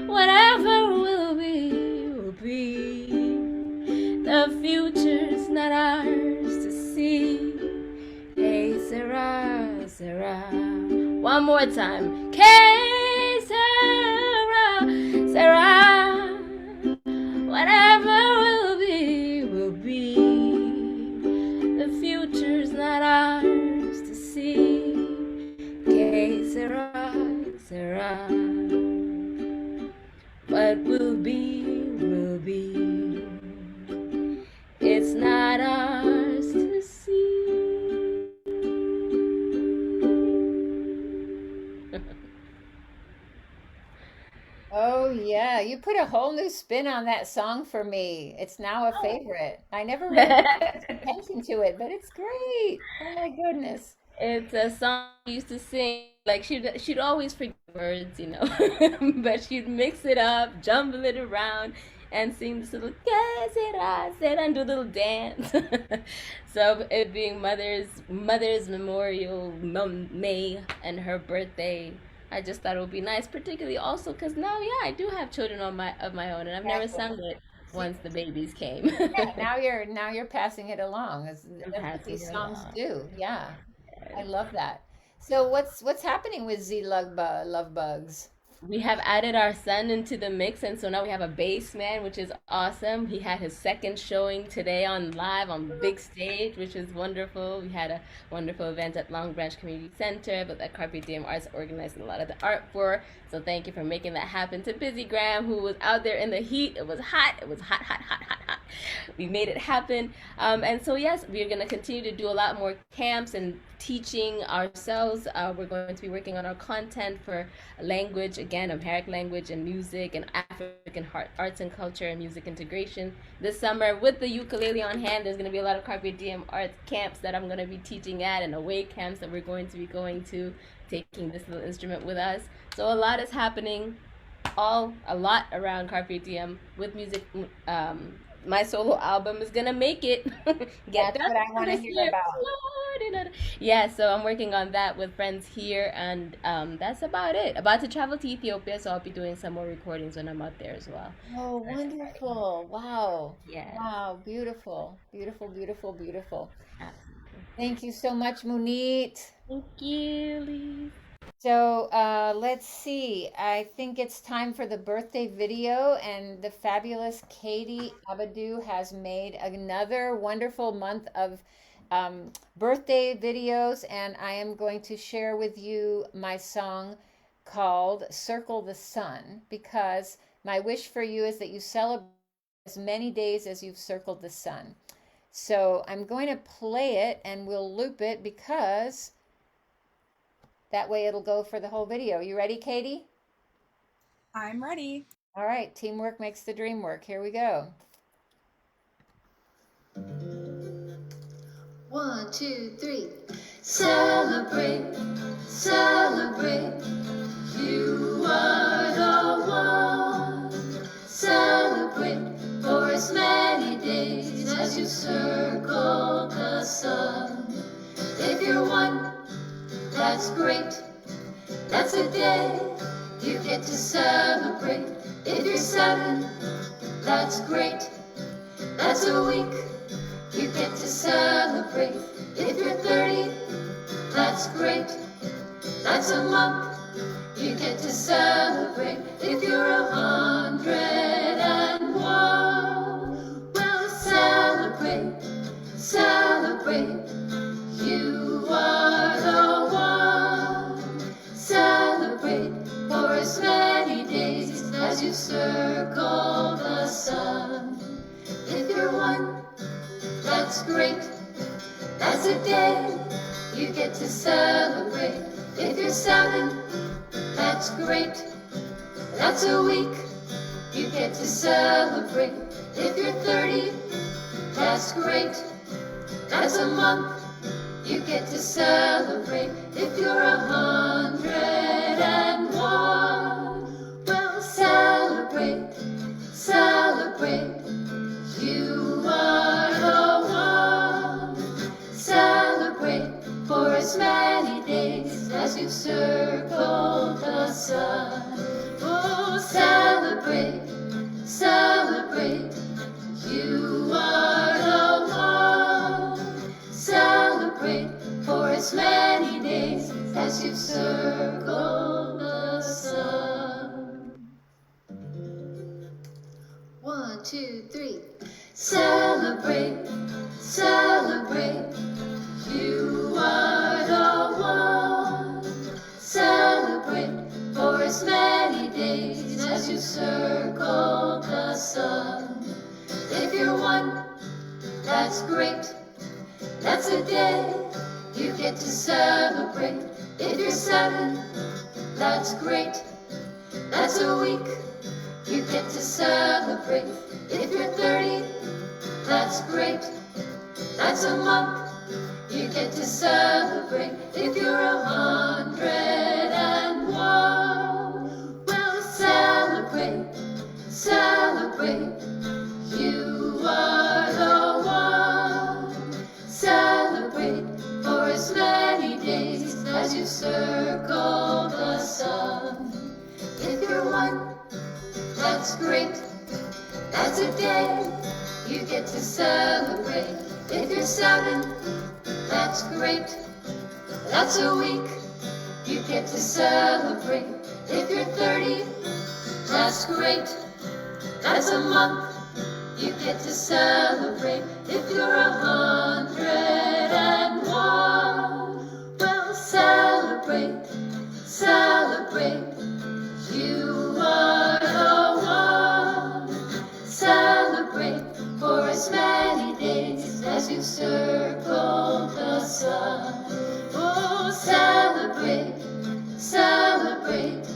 Whatever will be, will be. The future's not ours to see. Que sera, sera. One more time. Que sera, sera. Whatever will be, will be. The future's not ours to see. Que sera, sera. What will be, will be. It's not ours to see. Oh yeah, you put a whole new spin on that song for me. It's now a favorite. I never really paid attention to it, but it's great. Oh my goodness. It's a song I used to sing. Like she'd always forget words, you know, but she'd mix it up, jumble it around, and sing this little que sera, sera, and do a little dance. So it being Mother's Memorial May and her birthday, I just thought it would be nice, particularly also because now, yeah, I do have children of my own, and I've never sung it once the babies came. Yeah, now you're passing it along. That's what these songs do. Yeah, I love that. So what's happening with Love Bugs? We have added our son into the mix, and so now we have a bass man, which is awesome. He had his second showing today on live on big stage, which is wonderful. We had a wonderful event at Long Branch Community Center, but that Carpe Diem Arts organized a lot of the art for. So thank you for making that happen. To Busy Graham, who was out there in the heat. It was hot. It was hot, hot, hot, hot, hot. We made it happen. And so yes, we're going to continue to do a lot more camps and teaching ourselves. We're going to be working on our content for language, again, Amharic language and music and African arts and culture and music integration. This summer, with the ukulele on hand, there's going to be a lot of Carpe Diem arts camps that I'm going to be teaching at, and away camps that we're going to be going to, taking this little instrument with us. So a lot is happening, a lot around Carpe Diem with music. My solo album is gonna make it. That's what I want to hear about. Yeah, so I'm working on that with friends here, and that's about it. About to travel to Ethiopia, so I'll be doing some more recordings when I'm out there as well. Oh, wonderful. Wow. Yeah. Wow, beautiful. Beautiful, beautiful, beautiful. Thank you so much, Munit. Thank you, Lise. So let's see. I think it's time for the birthday video, and the fabulous Katie Abadou has made another wonderful month of birthday videos, and I am going to share with you my song called Circle the Sun, because my wish for you is that you celebrate as many days as you've circled the sun. So I'm going to play it and we'll loop it because that way it'll go for the whole video. You ready, Katie? I'm ready. All right, teamwork makes the dream work. Here we go. 1, 2, 3. Celebrate, celebrate. You are the one. Celebrate for as many days as you circle the sun. If you're one, that's great. That's a day you get to celebrate. If you're 7, that's great. That's a week you get to celebrate. If you're 30, that's great. That's a month you get to celebrate. If you're 101, well, celebrate, celebrate. You are the one. Celebrate for as many days as you circle the sun. If you're 1, that's great. That's a day you get to celebrate. If you're 7, that's great. That's a week you get to celebrate. If you're 30, that's great. That's a month you get to celebrate. If you're 101, well, celebrate, celebrate. You are the one. Celebrate for as many days as you circle the sun. Oh, celebrate, celebrate. You are the one. Celebrate for as many days as you circle the sun. 1, 2, 3. Celebrate, celebrate. You are the one. Celebrate for as many days as you circle the sun. If you're 1, that's great. That's a day you get to celebrate. If you're 7, that's great. That's a week you get to celebrate. If you're 30, that's great. That's a month you get to celebrate. If you're 101, well, celebrate, celebrate. You are the one. Celebrate for as many days as you circle the sun. If you're 1, that's great. That's a day you get to celebrate. If you're 7, that's great. That's a week you get to celebrate. If you're 30, that's great. That's a month you get to celebrate. If you're 101, well, celebrate, celebrate. You are the one. Celebrate for as many days as you circle the sun. Oh, celebrate, celebrate.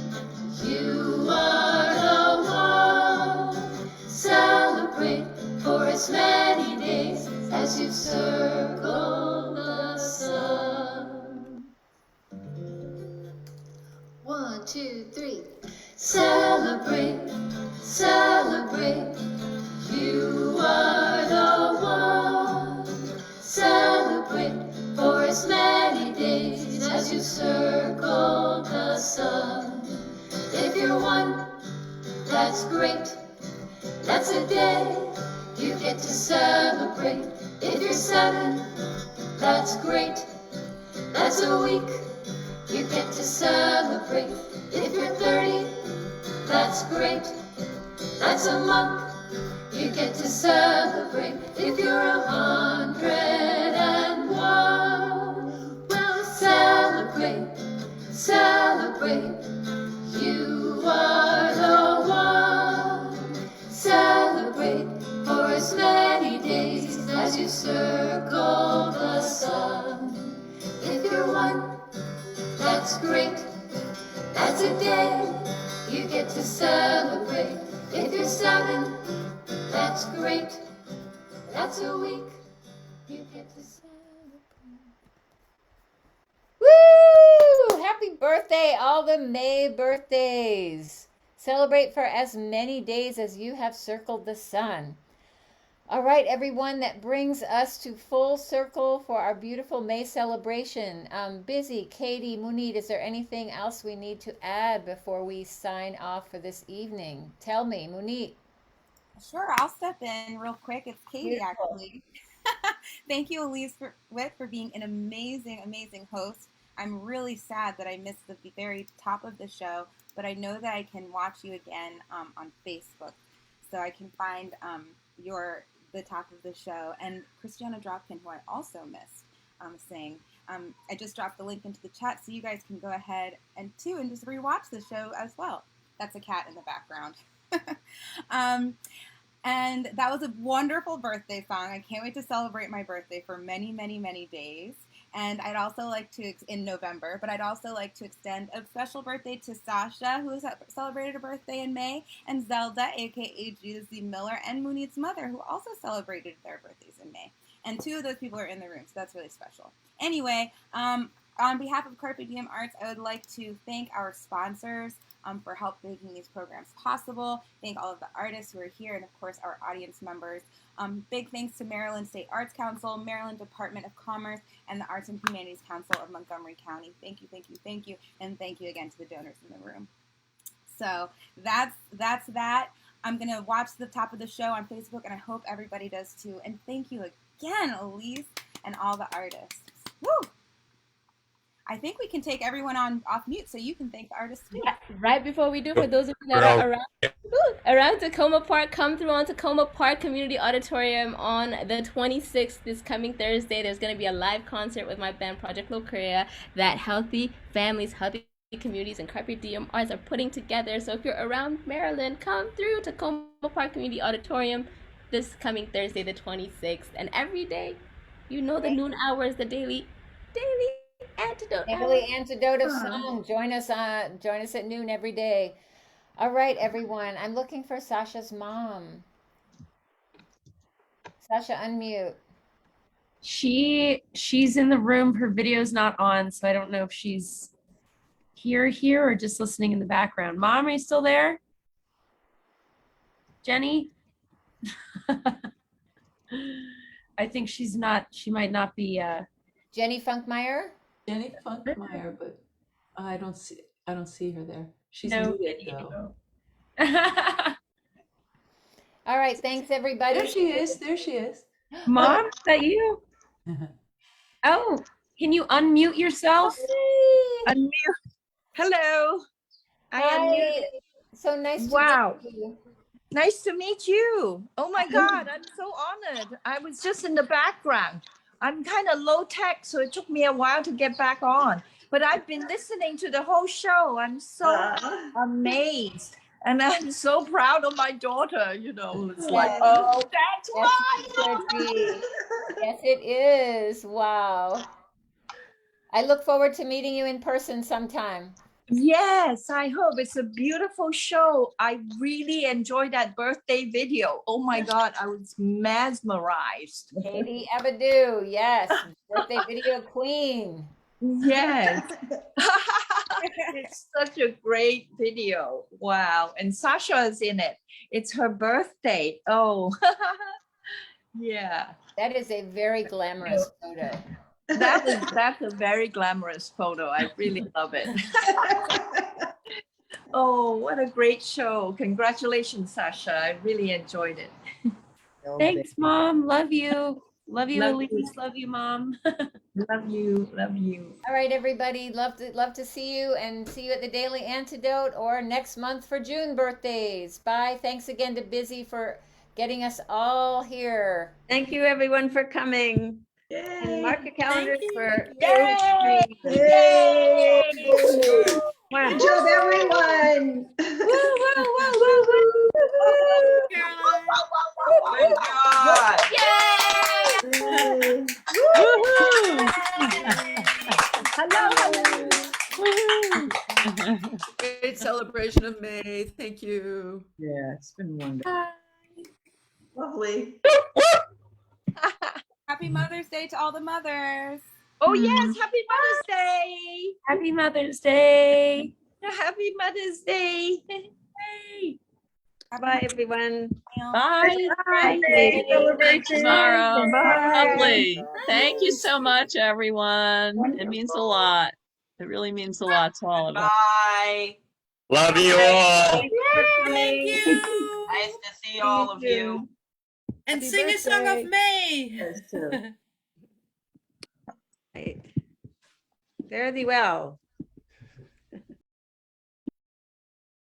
You are the one. Celebrate for as many days as you circle the sun. 1, 2, 3. Celebrate, celebrate. You are the one. Celebrate for as many days as you circle the sun. If you're 1, that's great. That's a day you get to celebrate. If you're 7, that's great. That's a week you get to celebrate. If you're 30, that's great. That's a month you get to celebrate. If you're 101, well, celebrate, celebrate. You are the one. Celebrate for as many days as you circle the sun. If you're one, that's great. That's a day you get to celebrate. If you're 7, that's great. That's a week you get to celebrate. Woo! Happy birthday, all the May birthdays. Celebrate for as many days as you have circled the sun. All right, everyone, that brings us to full circle for our beautiful May celebration. Busy, Katie, Munit, is there anything else we need to add before we sign off for this evening? Tell me, Munit. Sure, I'll step in real quick. It's Katie, Beautiful. actually. Thank you, Elise Witt, for being an amazing, amazing host. I'm really sad that I missed the very top of the show, but I know that I can watch you again on Facebook, so I can find the top of the show. And Christiana Dropkin, who I also missed, sing. I just dropped the link into the chat, so you guys can go ahead and just rewatch the show as well. That's a cat in the background. And that was a wonderful birthday song. I can't wait to celebrate my birthday for many, many, many days. And I'd also like to, in November, but I'd also like to extend a special birthday to Sasha, who celebrated her birthday in May, and Zelda, aka Juicy Miller, and Munit's mother, who also celebrated their birthdays in May. And 2 of those people are in the room, so that's really special. Anyway, on behalf of Carpe Diem Arts, I would like to thank our sponsors for help making these programs possible. Thank all of the artists who are here, and of course our audience members. Big thanks to Maryland State Arts Council, Maryland Department of Commerce, and the Arts and Humanities Council of Montgomery County. Thank you, thank you, thank you, and thank you again to the donors in the room. So that's that. I'm gonna watch the top of the show on Facebook, and I hope everybody does too. And thank you again, Elise, and all the artists. Woo! I think we can take everyone off mute so you can thank the artists too. Right before we do, for those of you that are around Tacoma Park, come through on Tacoma Park Community Auditorium on the 26th, this coming Thursday. There's going to be a live concert with my band Project Locaria that Healthy Families, Healthy Communities, and Carpe Diem Arts are putting together. So if you're around Maryland, come through Tacoma Park Community Auditorium this coming Thursday, the 26th. And every day, you know the noon hours, the daily antidote. Daily antidote of song. Join us at noon every day. All right, everyone. I'm looking for Sasha's mom. Sasha, unmute. She's in the room. Her video's not on, so I don't know if she's here or just listening in the background. Mom, are you still there? Jenny? I think she's not. She might not be. Jenny Funkmeyer? Jenny Funkmeyer, but I don't see her there. She's No muted video. though. All right, thanks everybody. There she is. Mom, is that you? Oh, can you unmute yourself? Unmute. Hello. I Hi. So nice to Wow. meet you. Nice to meet you. Oh my God, I'm so honored. I was just in the background. I'm kind of low tech, so it took me a while to get back on. But I've been listening to the whole show. I'm so amazed. And I'm so proud of my daughter, It's like, oh, that's right. Yes, it is. Wow. I look forward to meeting you in person sometime. Yes, I hope. It's a beautiful show. I really enjoyed that birthday video. Oh my God, I was mesmerized. Katie Abadou, yes. Birthday video queen. Yes. It's such a great video. Wow. And Sasha is in it. It's her birthday. Oh, yeah. That is a very glamorous photo. That's a very glamorous photo. I really love it. Oh, what a great show. Congratulations, Sasha. I really enjoyed it. Thanks, Mom. Love you. Love you, Love Elise. you. Love you, Mom. Love you. Love you. All right, everybody. Love to see you, and see you at the Daily Antidote or next month for June birthdays. Bye. Thanks again to Busy for getting us all here. Thank you, everyone, for coming. And mark your calendars for Yay! Yay! Wow. Good job, everyone. Woo, woo, woo, woo, woo. Caroline. Good job. Yay! celebration of May. Thank you. Yeah, it's been wonderful. Lovely. Happy Mother's Day to all the mothers. Oh yes, happy Mother's Day. Happy Mother's Day. Happy Mother's Day. Hey. Bye everyone. Bye. Bye. Celebration tomorrow. Bye. Lovely. Thank you so much, everyone. It means a lot. It really means a lot to all of us. Bye. Love you all. Thank you. Nice to see all of you. And Happy sing a song of May. Fare thee well.